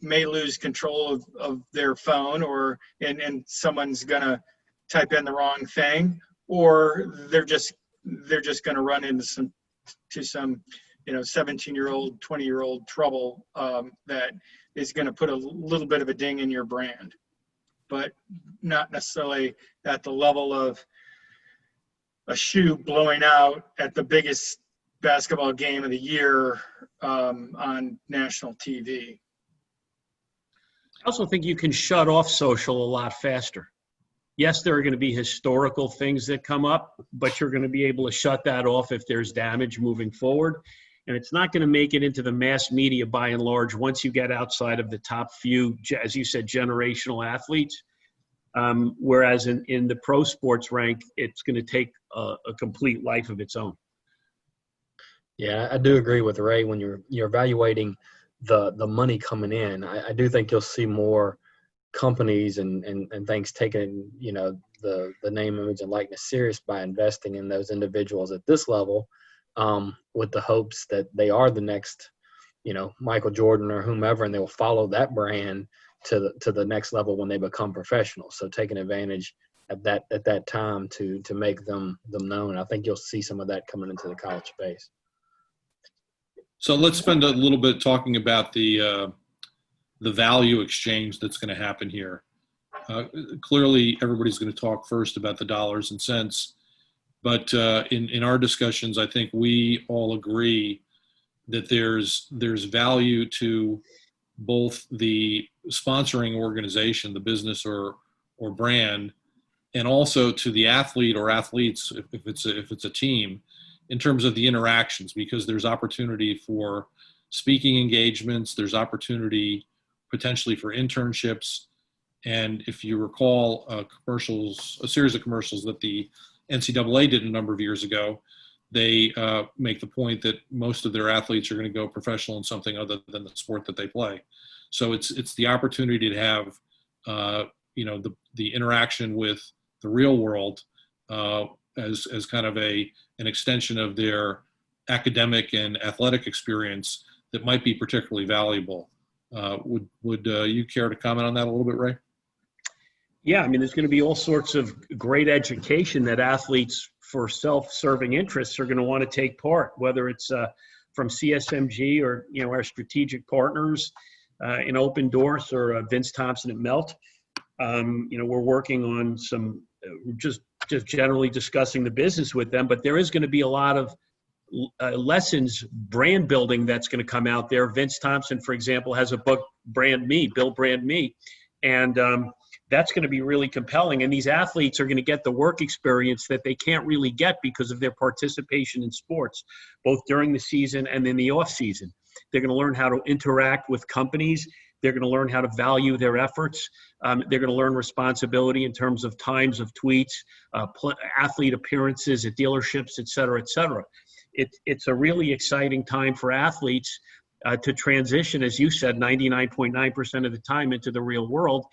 may lose control of their phone, and someone's gonna type in the wrong thing, or they're just gonna run into some 17-year-old, 20-year-old trouble that is gonna put a little bit of a ding in your brand, but not necessarily at the level of a shoe blowing out at the biggest basketball game of the year on national TV. I also think you can shut off social a lot faster. Yes, there are going to be historical things that come up, but you're going to be able to shut that off if there's damage moving forward. And it's not going to make it into the mass media by and large once you get outside of the top few, as you said, generational athletes. Whereas in the pro sports rank, it's going to take a complete life of its own. Yeah, I do agree with Ray when you're evaluating the money coming in. I do think you'll see more companies and things taking, the name, image, and likeness serious by investing in those individuals at this level, with the hopes that they are the next, Michael Jordan or whomever, and they will follow that brand to the next level when they become professionals. So taking advantage at that time to make them known. I think you'll see some of that coming into the college space. So let's spend a little bit talking about the value exchange that's going to happen here. Clearly, everybody's going to talk first about the dollars and cents, but in our discussions, I think we all agree that there's value to both the sponsoring organization, the business or brand, and also to the athlete or athletes if it's a team, in terms of the interactions, because there's opportunity for speaking engagements, there's opportunity potentially for internships. And if you recall a series of commercials that the NCAA did a number of years ago, they make the point that most of their athletes are going to go professional in something other than the sport that they play. So it's the opportunity to have the interaction with the real world as kind of an extension of their academic and athletic experience that might be particularly valuable. Would you care to comment on that a little bit, Ray? Yeah, I mean, there's going to be all sorts of great education that athletes for self-serving interests are going to want to take part, whether it's from CSMG or, our strategic partners in Open Doors or Vince Thompson at Melt. We're working on some, just generally discussing the business with them, but there is going to be a lot of lessons, brand building that's going to come out there. Vince Thompson, for example, has a book, Build Brand Me. And that's going to be really compelling. And these athletes are going to get the work experience that they can't really get because of their participation in sports, both during the season and in the off season. They're going to learn how to interact with companies. They're going to learn how to value their efforts. They're going to learn responsibility in terms of times of tweets, athlete appearances at dealerships, et cetera, et cetera. It's a really exciting time for athletes to transition, as you said, 99.9% of the time into the real world,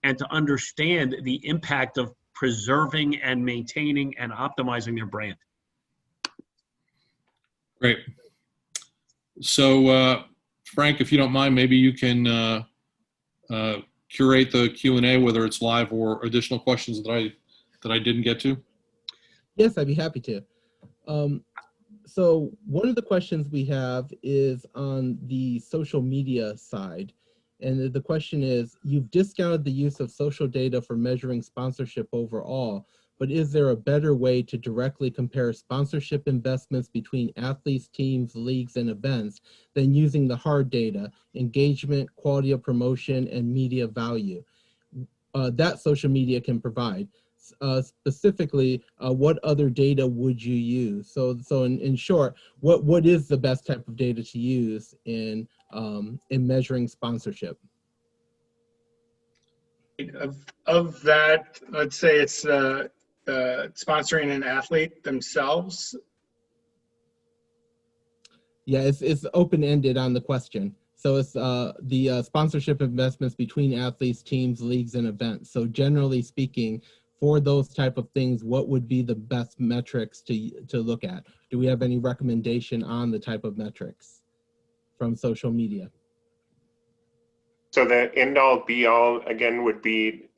and to understand the impact of preserving and maintaining and optimizing their brand. Great. So, Frank, if you don't mind, maybe you can curate the Q&A, whether it's live or additional questions that I didn't get to. Yes, I'd be happy to. So one of the questions we have is on the social media side. And the question is, you've discounted the use of social data for measuring sponsorship overall, but is there a better way to directly compare sponsorship investments between athletes, teams, leagues, and events than using the hard data, engagement, quality of promotion, and media value that social media can provide? Specifically, what other data would you use? So in short, what is the best type of data to use in measuring sponsorship? Of that, let's say it's sponsoring an athlete themselves. Yeah, it's open-ended on the question. So it's the sponsorship investments between athletes, teams, leagues, and events. So generally speaking, for those type of things, what would be the best metrics to look at? Do we have any recommendation on the type of metrics from social media? So the end-all, be-all, again, would be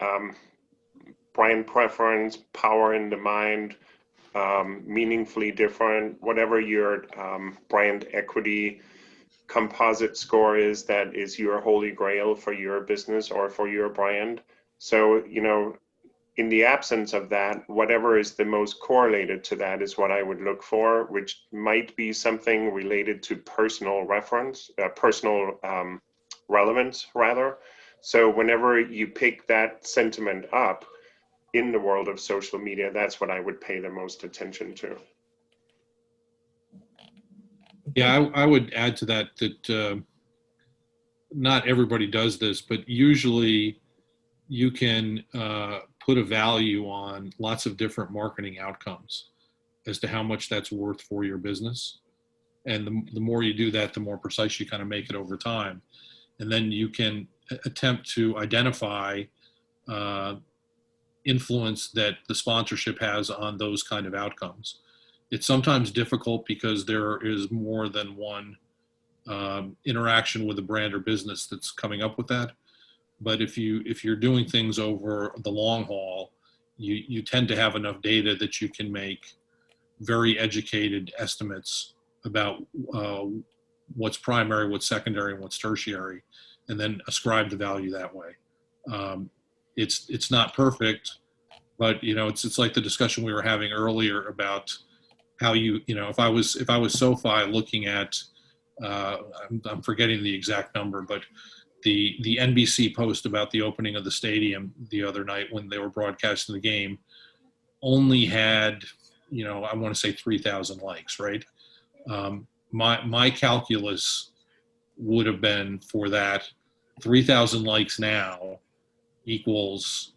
brand preference, power in the mind, meaningfully different, whatever your brand equity composite score is, that is your holy grail for your business or for your brand. So, in the absence of that, whatever is the most correlated to that is what I would look for, which might be something related to personal reference, personal relevance rather. So whenever you pick that sentiment up in the world of social media, that's what I would pay the most attention to. Yeah, I would add to that not everybody does this, but usually you can put a value on lots of different marketing outcomes as to how much that's worth for your business. And the more you do that, the more precise you kind of make it over time. And then you can attempt to identify influence that the sponsorship has on those kind of outcomes. It's sometimes difficult because there is more than one interaction with a brand or business that's coming up with that. But if you're doing things over the long haul, you tend to have enough data that you can make very educated estimates about what's primary, what's secondary, and what's tertiary, and then ascribe the value that way. It's not perfect, but it's like the discussion we were having earlier about how if I was SoFi looking at I'm forgetting the exact number, but the NBC post about the opening of the stadium the other night when they were broadcasting the game only had I want to say 3,000 likes, right? My calculus would have been for that 3,000 likes now equals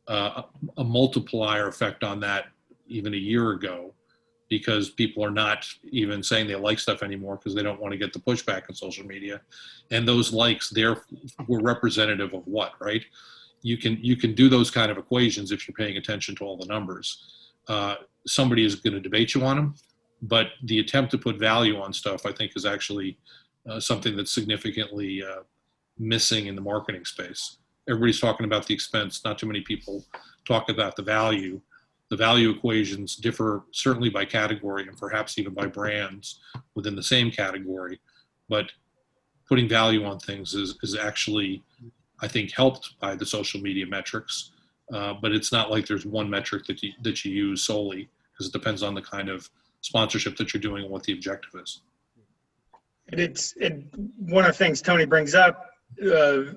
a multiplier effect on that even a year ago, because people are not even saying they like stuff anymore because they don't want to get the pushback on social media. And those likes there were representative of what, right? You can do those kind of equations if you're paying attention to all the numbers. Somebody is going to debate you on them, but the attempt to put value on stuff, I think, is actually something that's significantly missing in the marketing space. Everybody's talking about the expense. Not too many people talk about the value. The value equations differ certainly by category and perhaps even by brands within the same category. But putting value on things is actually, I think, helped by the social media metrics. But it's not like there's one metric that you use solely, because it depends on the kind of sponsorship that you're doing and what the objective is. And one of the things Tony brings up,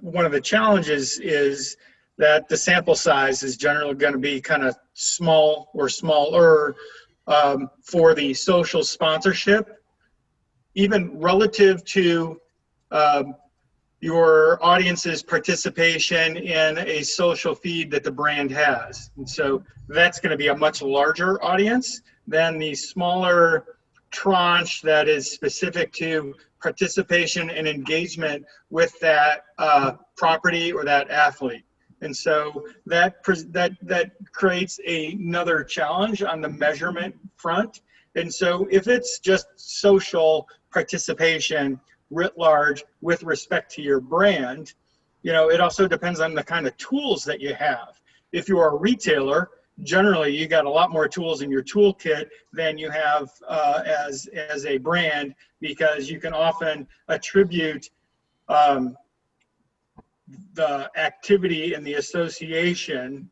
one of the challenges is that the sample size is generally going to be kind of small or smaller for the social sponsorship, even relative to your audience's participation in a social feed that the brand has. And so that's going to be a much larger audience than the smaller tranche that is specific to participation and engagement with that property or that athlete. And so that creates another challenge on the measurement front. And so if it's just social participation writ large with respect to your brand, it also depends on the kind of tools that you have. If you are a retailer, generally you got a lot more tools in your toolkit than you have as a brand, because you can often attribute the activity and the association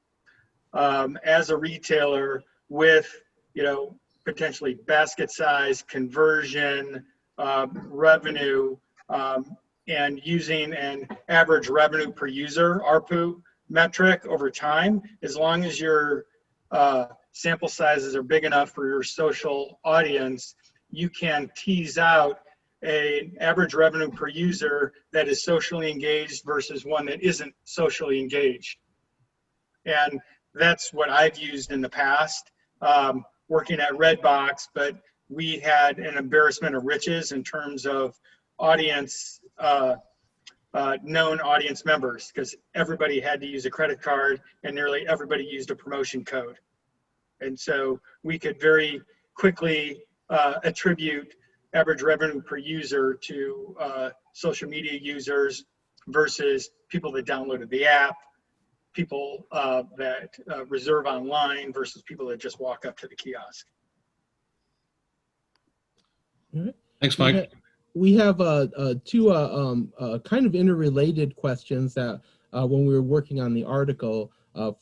as a retailer with potentially basket size, conversion, revenue, and using an average revenue per user, ARPU, metric over time. As long as your sample sizes are big enough for your social audience, you can tease out an average revenue per user that is socially engaged versus one that isn't socially engaged. And that's what I've used in the past working at Redbox, but we had an embarrassment of riches in terms of audience, known audience members, because everybody had to use a credit card and nearly everybody used a promotion code. And so we could very quickly attribute average revenue per user to social media users versus people that downloaded the app, people that reserve online versus people that just walk up to the kiosk. All right. Thanks, Mike. We have two kind of interrelated questions that when we were working on the article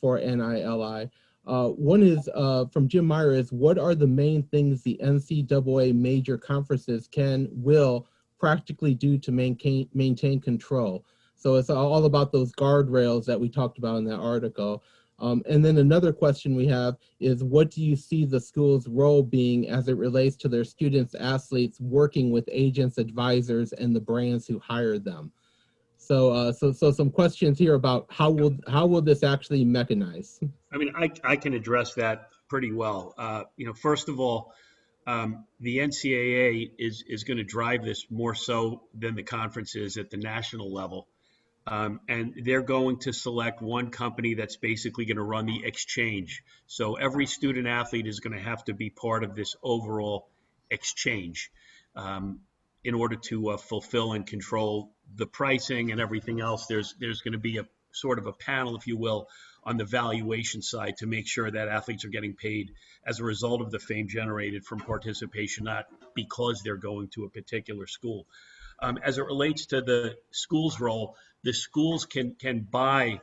for NILI. One is from Jim Meyer is, what are the main things the NCAA major conferences will practically do to maintain control? So it's all about those guardrails that we talked about in that article. And then another question we have is, what do you see the school's role being as it relates to their students, athletes, working with agents, advisors, and the brands who hire them? So some questions here about how will this actually mechanize? I mean, I can address that pretty well. First of all, the NCAA is going to drive this more so than the conferences at the national level. And they're going to select one company that's basically going to run the exchange. So every student athlete is going to have to be part of this overall exchange in order to fulfill and control the pricing and everything else. There's going to be a sort of a panel, if you will, on the valuation side to make sure that athletes are getting paid as a result of the fame generated from participation, not because they're going to a particular school. As it relates to the school's role, the schools can buy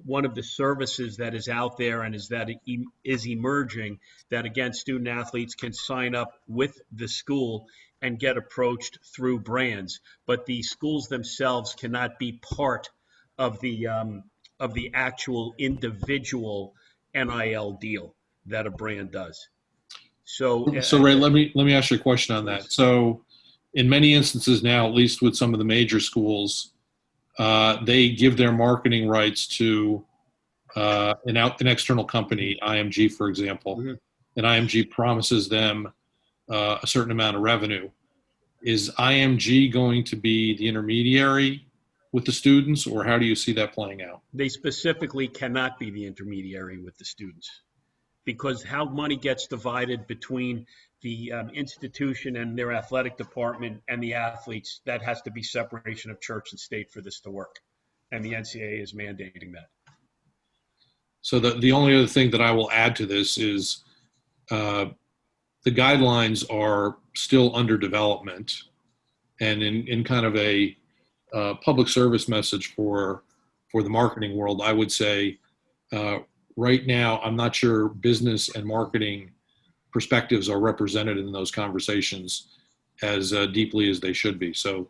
one of the services that is out there and is emerging, that again, student athletes can sign up with the school and get approached through brands, but the schools themselves cannot be part of the actual individual NIL deal that a brand does. So Ray, let me ask you a question on that. So in many instances now, at least with some of the major schools, they give their marketing rights to an external company, IMG, for example, and IMG promises them a certain amount of revenue. Is IMG going to be the intermediary with the students, or how do you see that playing out? They specifically cannot be the intermediary with the students, because how money gets divided between the institution and their athletic department and the athletes, that has to be separation of church and state for this to work. And the NCAA is mandating that. So the only other thing that I will add to this is the guidelines are still under development, and in kind of a public service message for the marketing world, I would say right now, I'm not sure business and marketing perspectives are represented in those conversations as deeply as they should be. So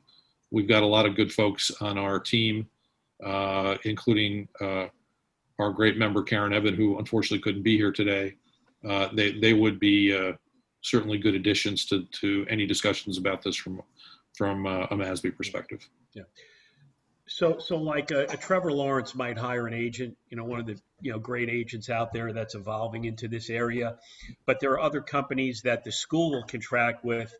we've got a lot of good folks on our team, including our great member, Karen Evan, who unfortunately couldn't be here today. They would be certainly good additions to any discussions about this from a MASB perspective. Yeah. So like a Trevor Lawrence might hire an agent, one of the great agents out there that's evolving into this area. But there are other companies that the school will contract with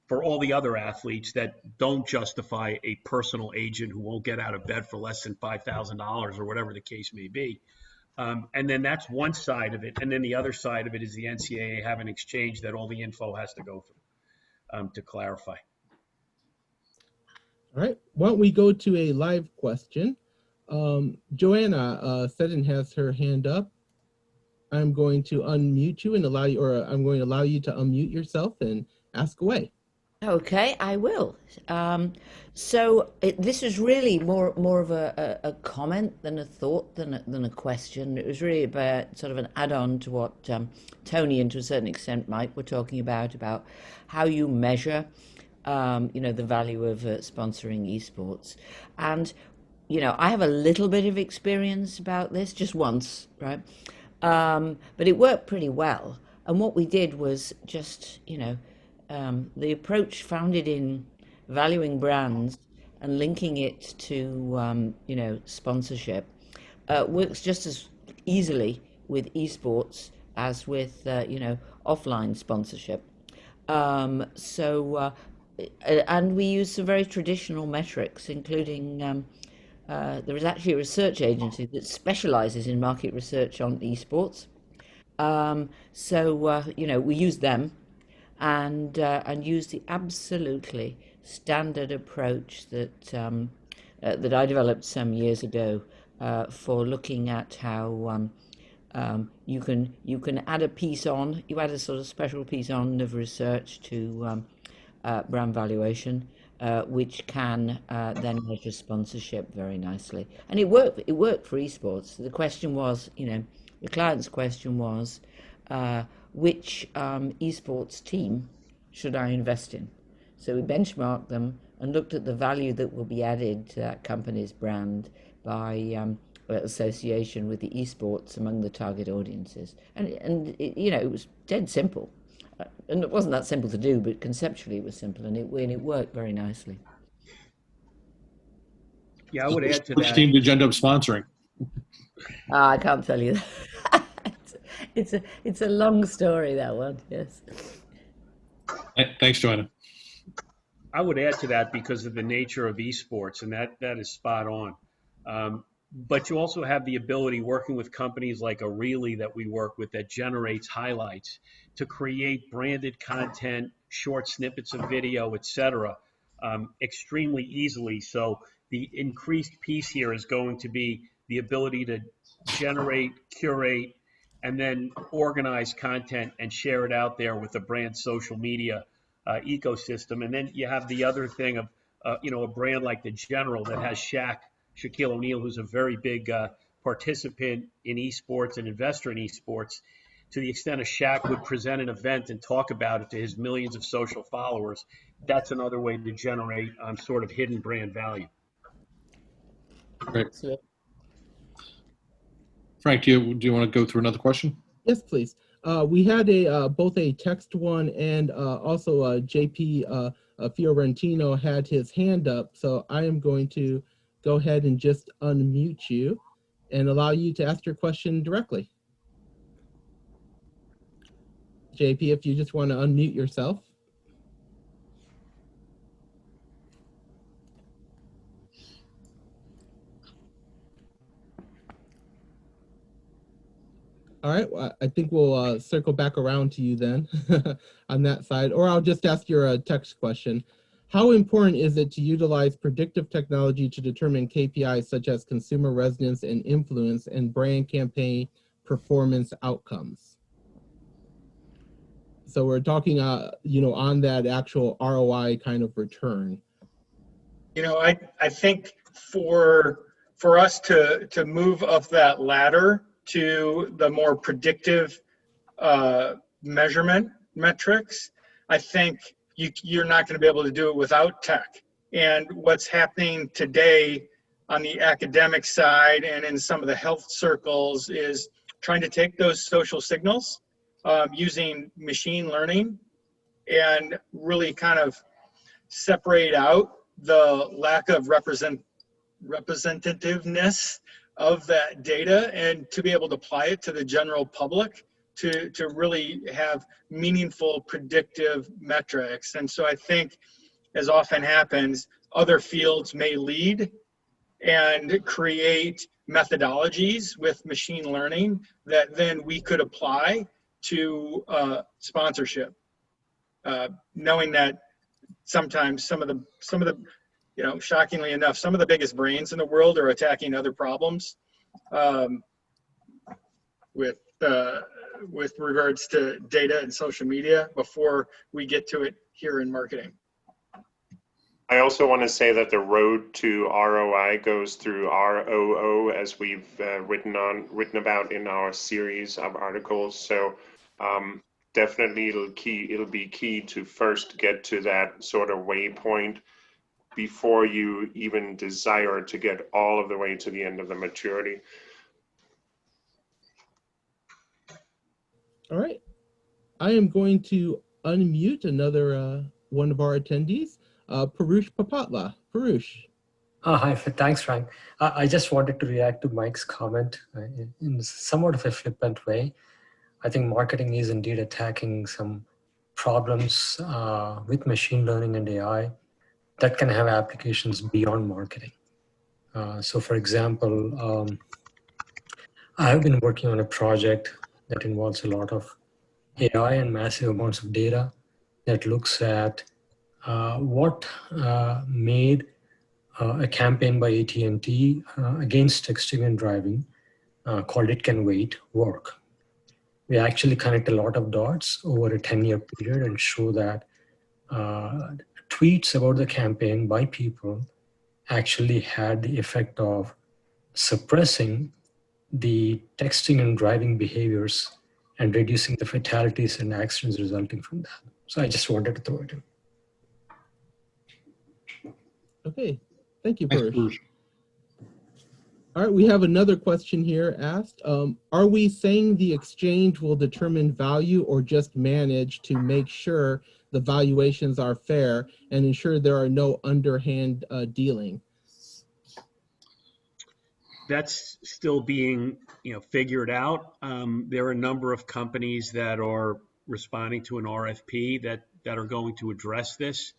for all the other athletes that don't justify a personal agent who won't get out of bed for less than $5,000 or whatever the case may be. And then that's one side of it. And then the other side of it is the NCAA have an exchange that all the info has to go through to clarify. All right, why don't we go to a live question? Joanna Seddon has her hand up. I'm going to unmute you and allow you, or I'm going to allow you to unmute yourself and ask away. Okay, I will. This is really more of a comment than a thought than a question. It was really about sort of an add-on to what Tony and to a certain extent Mike were talking about how you measure the value of sponsoring esports. And, I have a little bit of experience about this, just once, right? But it worked pretty well. And what we did was just, the approach founded in valuing brands and linking it to, sponsorship works just as easily with esports as with, offline sponsorship. And we use some very traditional metrics, including there is actually a research agency that specializes in market research on esports. We use them and use the absolutely standard approach that I developed some years ago for looking at how you can add a piece on. You add a sort of special piece on of research to brand valuation, which can then measure sponsorship very nicely. And it worked for esports. The question was, the client's question was, which esports team should I invest in? So we benchmarked them and looked at the value that will be added to that company's brand by association with the esports among the target audiences. And it was dead simple. And it wasn't that simple to do, but conceptually it was simple, and it worked very nicely. Yeah, I would add to Which that. team did you end up sponsoring? I can't tell you that. It's a long story, that one, yes. Thanks, Joanna. I would add to that because of the nature of esports, and that is spot on. But you also have the ability, working with companies like Aurelia that we work with, that generates highlights, to create branded content, short snippets of video, etc., extremely easily. So the increased piece here is going to be the ability to generate, curate, and then organize content and share it out there with the brand social media ecosystem. And then you have the other thing of, a brand like the General that has Shaquille O'Neal, who's a very big participant in esports and investor in esports. To the extent of Shaq would present an event and talk about it to his millions of social followers, that's another way to generate sort of hidden brand value. Great. Excellent. Frank, do you want to go through another question? Yes, please. We had both a text one and also JP Fiorentino had his hand up. So I am going to go ahead and just unmute you and allow you to ask your question directly. JP, if you just want to unmute yourself. All right, well, I think we'll circle back around to you then on that side, or I'll just ask your text question. How important is it to utilize predictive technology to determine KPIs such as consumer resonance and influence and brand campaign performance outcomes? So we're talking, on that actual ROI kind of return. I think for us to move up that ladder to the more predictive measurement metrics, I think you're not going to be able to do it without tech. And what's happening today on the academic side and in some of the health circles is trying to take those social signals using machine learning and really kind of separate out the lack of representativeness of that data and to be able to apply it to the general public to really have meaningful predictive metrics. And so I think, as often happens, other fields may lead and create methodologies with machine learning that then we could apply to sponsorship, knowing that sometimes some of the shockingly enough, some of the biggest brains in the world are attacking other problems with regards to data and social media before we get to it here in marketing. I also want to say that the road to ROI goes through ROO, as we've written about in our series of articles. So definitely it'll be key to first get to that sort of waypoint before you even desire to get all of the way to the end of the maturity. All right. I am going to unmute another one of our attendees, Parush Papatla. Parush. Hi, thanks, Frank. I just wanted to react to Mike's comment in somewhat of a flippant way. I think marketing is indeed attacking some problems with machine learning and AI that can have applications beyond marketing. So for example, I have been working on a project that involves a lot of AI and massive amounts of data that looks at what made a campaign by AT&T against texting and driving called It Can Wait work. We actually connect a lot of dots over a 10-year period and show that tweets about the campaign by people actually had the effect of suppressing the texting and driving behaviors and reducing the fatalities and accidents resulting from that. So I just wanted to throw it in. Okay, thank you, Parush. All right, we have another question here asked. Are we saying the exchange will determine value or just manage to make sure the valuations are fair and ensure there are no underhand dealing? that's still being, figured out. There are a number of companies that are responding to an RFP that are going to address this.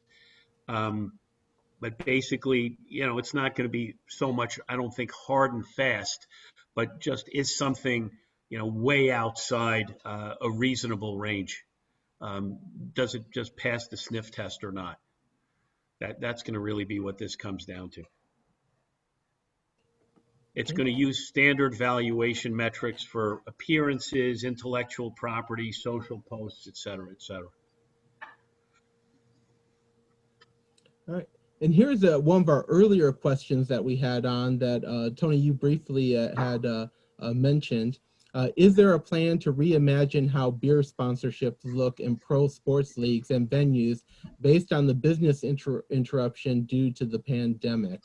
But basically, it's not going to be so much, I don't think, hard and fast, but just is something, way outside a reasonable range. Does it just pass the sniff test or not? That's going to really be what this comes down to. It's going to use standard valuation metrics for appearances, intellectual property, social posts, et cetera, et cetera. All right. And here's one of our earlier questions that we had on that, Tony, you briefly had mentioned. Is there a plan to reimagine how beer sponsorships look in pro sports leagues and venues based on the business interruption due to the pandemic?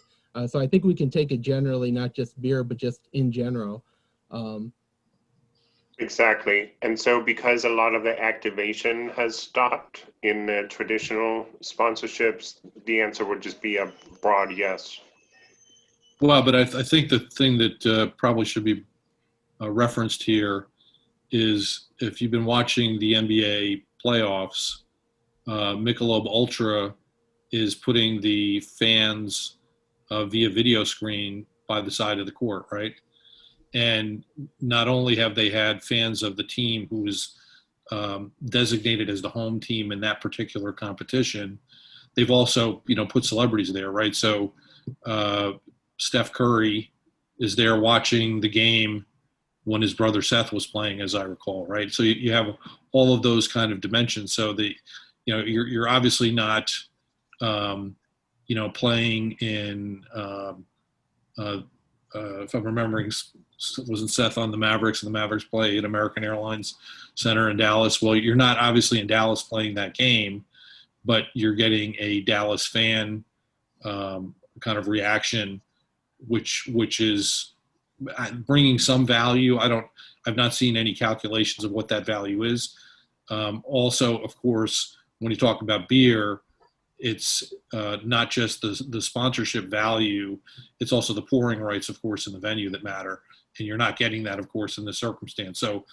So I think we can take it generally, not just beer, but just in general. Exactly. And so because a lot of the activation has stopped in the traditional sponsorships, the answer would just be a broad yes. Well, but I think the thing that probably should be referenced here is if you've been watching the NBA playoffs, Michelob Ultra is putting the fans via video screen by the side of the court, right? And not only have they had fans of the team who is designated as the home team in that particular competition, they've also, put celebrities there, right? So Steph Curry is there watching the game when his brother Seth was playing, as I recall, right? So you have all of those kind of dimensions. So you're obviously not, playing in, if I'm remembering, wasn't Seth on the Mavericks, and the Mavericks play at American Airlines Center in Dallas? Well, you're not obviously in Dallas playing that game, but you're getting a Dallas fan kind of reaction, which is bringing some value. I've not seen any calculations of what that value is. Also, of course, when you talk about beer, it's not just the sponsorship value, it's also the pouring rights, of course, in the venue that matter. And you're not getting that, of course, in this circumstance. So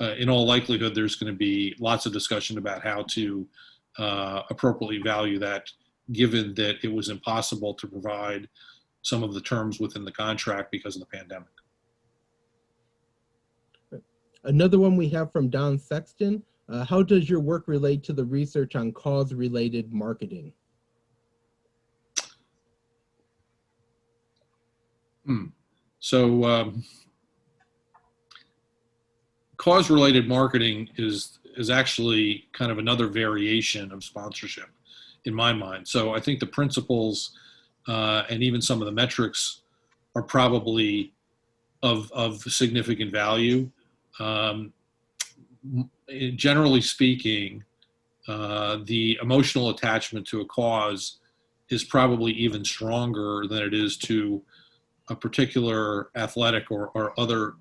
in all likelihood, there's going to be lots of discussion about how to appropriately value that, given that it was impossible to provide some of the terms within the contract because of the pandemic. Another one we have from Don Sexton. How does your work relate to the research on cause-related marketing? So cause-related marketing is actually kind of another variation of sponsorship in my mind. So I think the principles and even some of the metrics are probably of significant value. Generally speaking, the emotional attachment to a cause is probably even stronger than it is to a particular athletic or other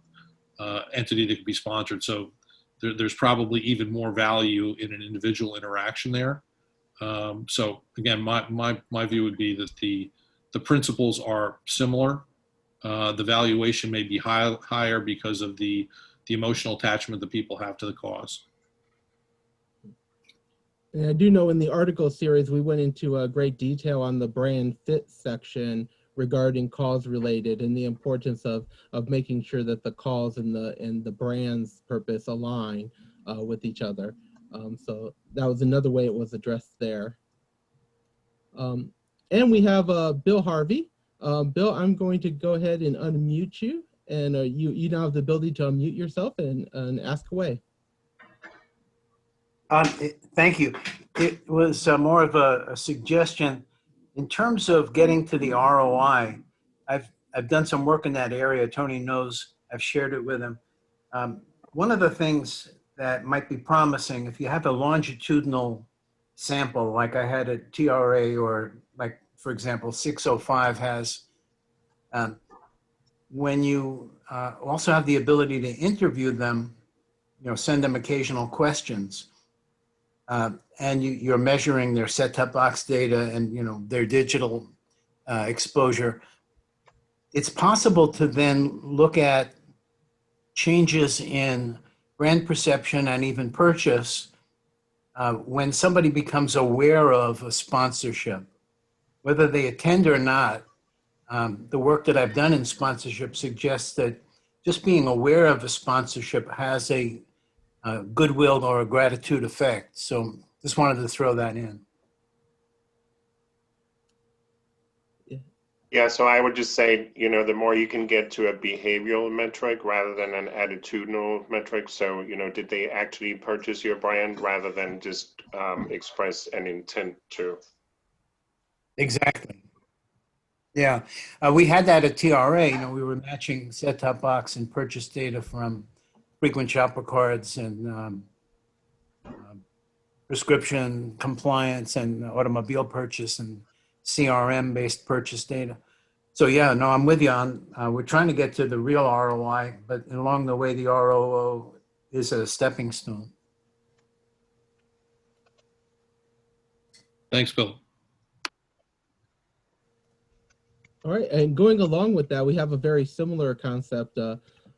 entity that could be sponsored. So there's probably even more value in an individual interaction there. So again, my view would be that the principles are similar. The valuation may be higher because of the emotional attachment that people have to the cause. And I do know in the article series, we went into great detail on the brand fit section regarding cause related and the importance of making sure that the cause and the brand's purpose align with each other. So that was another way it was addressed there. And we have Bill Harvey. Bill, I'm going to go ahead and unmute you. And you now have the ability to unmute yourself and ask away. Thank you. It was more of a suggestion in terms of getting to the ROI. I've done some work in that area. Tony knows I've shared it with him. One of the things that might be promising, if you have a longitudinal sample, like I had at TRA, or like, for example, 605 has, when you also have the ability to interview them, send them occasional questions, and you're measuring their set-top box data and their digital exposure. it's possible to then look at changes in brand perception and even purchase when somebody becomes aware of a sponsorship, whether they attend or not. The work that I've done in sponsorship suggests that just being aware of a sponsorship has a goodwill or a gratitude effect. So just wanted to throw that in. Yeah, so I would just say, the more you can get to a behavioral metric rather than an attitudinal metric. So, did they actually purchase your brand rather than just express an intent to? Exactly. Yeah, we had that at TRA. We were matching set-top box and purchase data from frequent shopper cards and prescription compliance and automobile purchase and CRM-based purchase data. So yeah, no, I'm with you on, we're trying to get to the real ROI, but along the way, the ROO is a stepping stone. Thanks, Bill. All right, and going along with that, we have a very similar concept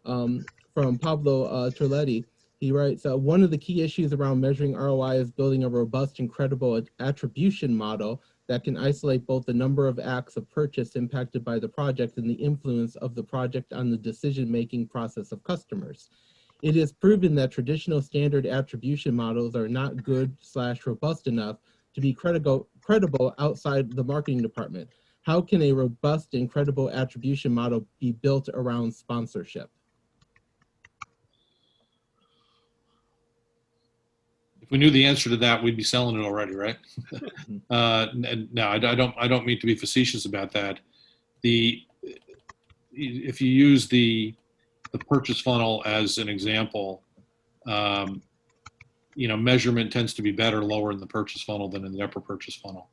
from Pablo Terletti. He writes, one of the key issues around measuring ROI is building a robust and credible attribution model that can isolate both the number of acts of purchase impacted by the project and the influence of the project on the decision-making process of customers. It is proven that traditional standard attribution models are not good/robust enough to be credible outside the marketing department. How can a robust and credible attribution model be built around sponsorship? If we knew the answer to that, we'd be selling it already, right? No, I don't mean to be facetious about that. If you use the purchase funnel as an example, measurement tends to be better lower in the purchase funnel than in the upper purchase funnel,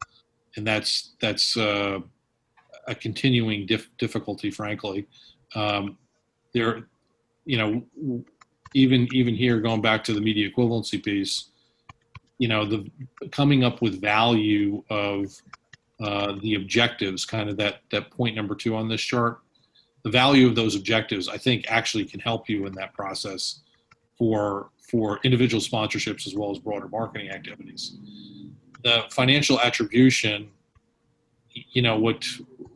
and that's a continuing difficulty, frankly. There, even here, going back to the media equivalency piece, the coming up with value of the objectives, kind of that point number 2 on this chart, the value of those objectives, I think, actually can help you in that process for individual sponsorships as well as broader marketing activities. The financial attribution, what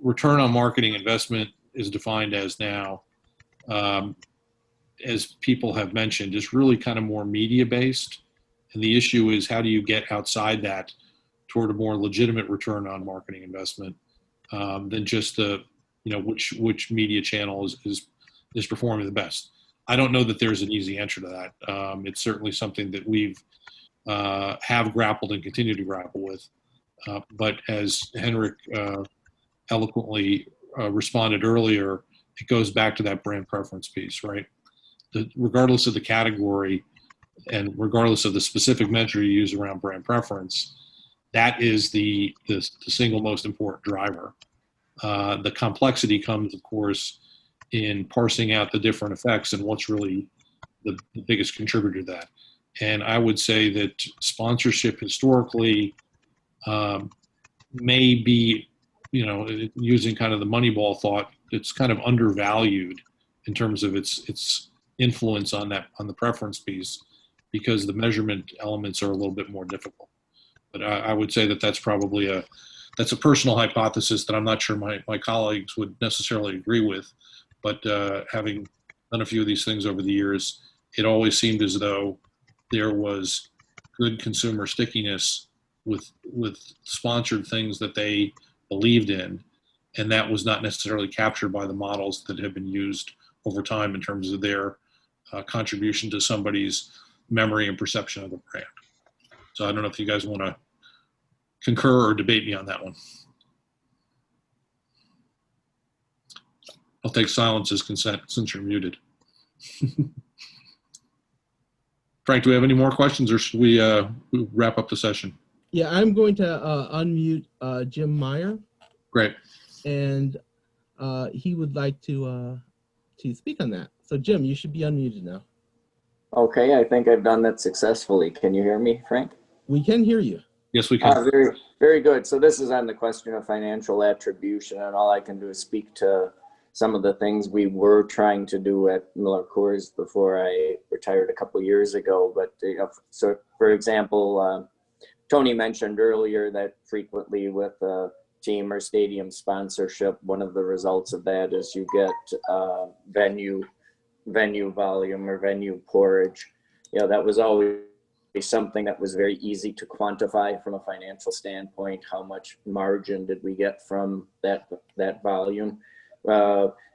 return on marketing investment is defined as now, as people have mentioned, is really kind of more media based. And the issue is, how do you get outside that toward a more legitimate return on marketing investment than just which media channel is performing the best? I don't know that there's an easy answer to that. It's certainly something that we've have grappled and continue to grapple with. But as Henrik eloquently responded earlier, it goes back to that brand preference piece, right? Regardless of the category and regardless of the specific measure you use around brand preference, that is the single most important driver. The complexity comes, of course, in parsing out the different effects and what's really the biggest contributor to that. And I would say that sponsorship historically may be, using kind of the Moneyball thought, it's kind of undervalued in terms of its influence on the preference piece, because the measurement elements are a little bit more difficult. But I would say that that's probably that's a personal hypothesis that I'm not sure my colleagues would necessarily agree with. But having done a few of these things over the years, it always seemed as though there was good consumer stickiness with sponsored things that they believed in, and that was not necessarily captured by the models that have been used over time in terms of their contribution to somebody's memory and perception of the brand. So I don't know if you guys want to concur or debate me on that one. I'll take silence as consent since you're muted. Frank, do we have any more questions, or should we wrap up the session? Yeah, I'm going to unmute Jim Meyer. Great. And he would like to speak on that. So Jim, you should be unmuted now. Okay, I think I've done that successfully. Can you hear me, Frank? We can hear you. Yes, we can. Very, very good. So this is on the question of financial attribution, and all I can do is speak to some of the things we were trying to do at Miller Coors before I retired a couple years ago. But so, for example, Tony mentioned earlier that frequently with a team or stadium sponsorship, one of the results of that is you get venue volume or venue porridge. That was always something that was very easy to quantify from a financial standpoint. How much margin did we get from that volume?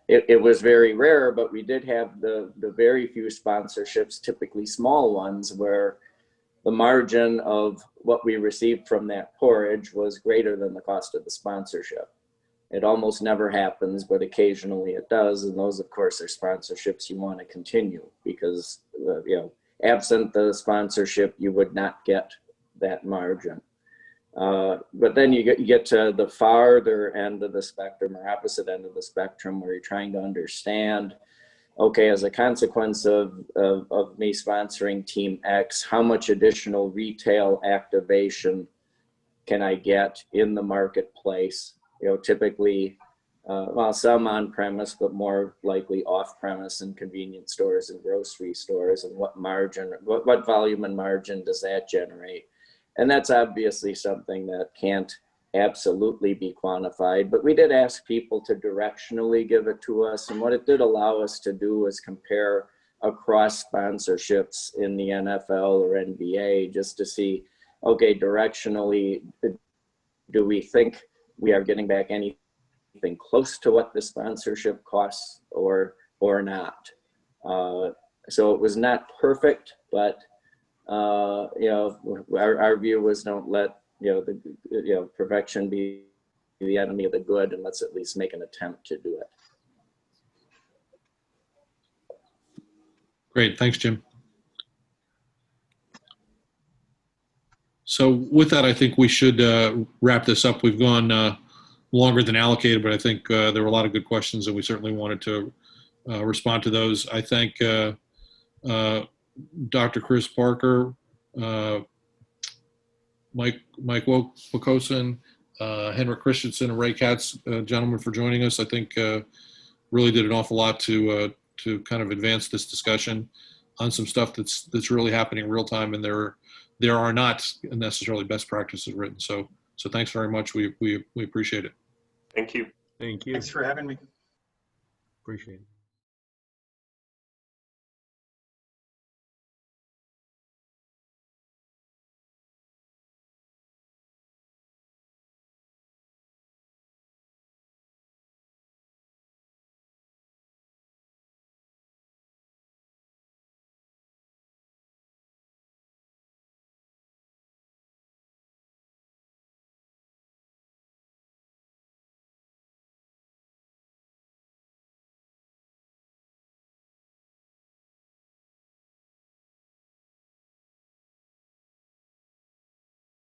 It was very rare, but we did have the very few sponsorships, typically small ones, where the margin of what we received from that porridge was greater than the cost of the sponsorship. It almost never happens, but occasionally it does. And those, of course, are sponsorships you want to continue because, absent the sponsorship, you would not get that margin. But then you get to the farther end of the spectrum or opposite end of the spectrum where you're trying to understand, okay, as a consequence of me sponsoring Team X, how much additional retail activation can I get in the marketplace? Typically, some on premise, but more likely off premise in convenience stores and grocery stores, and what margin, what volume and margin does that generate? And that's obviously something that can't absolutely be quantified, but we did ask people to directionally give it to us. And what it did allow us to do is compare across sponsorships in the NFL or NBA just to see, okay, directionally, do we think we are getting back anything close to what the sponsorship costs or not? So it was not perfect, but our view was don't let perfection be the enemy of the good, and let's at least make an attempt to do it. Great, thanks, Jim. So with that, I think we should wrap this up. We've gone longer than allocated, but I think there were a lot of good questions, and we certainly wanted to respond to those. I thank Dr. Chris Parker, Mike Cosen, Henrik Christensen, and Ray Katz, gentlemen, for joining us. I think really did an awful lot to kind of advance this discussion on some stuff that's really happening in real time, and there are not necessarily best practices written. So thanks very much. We appreciate it. Thank you. Thank you. Thanks for having me. Appreciate it.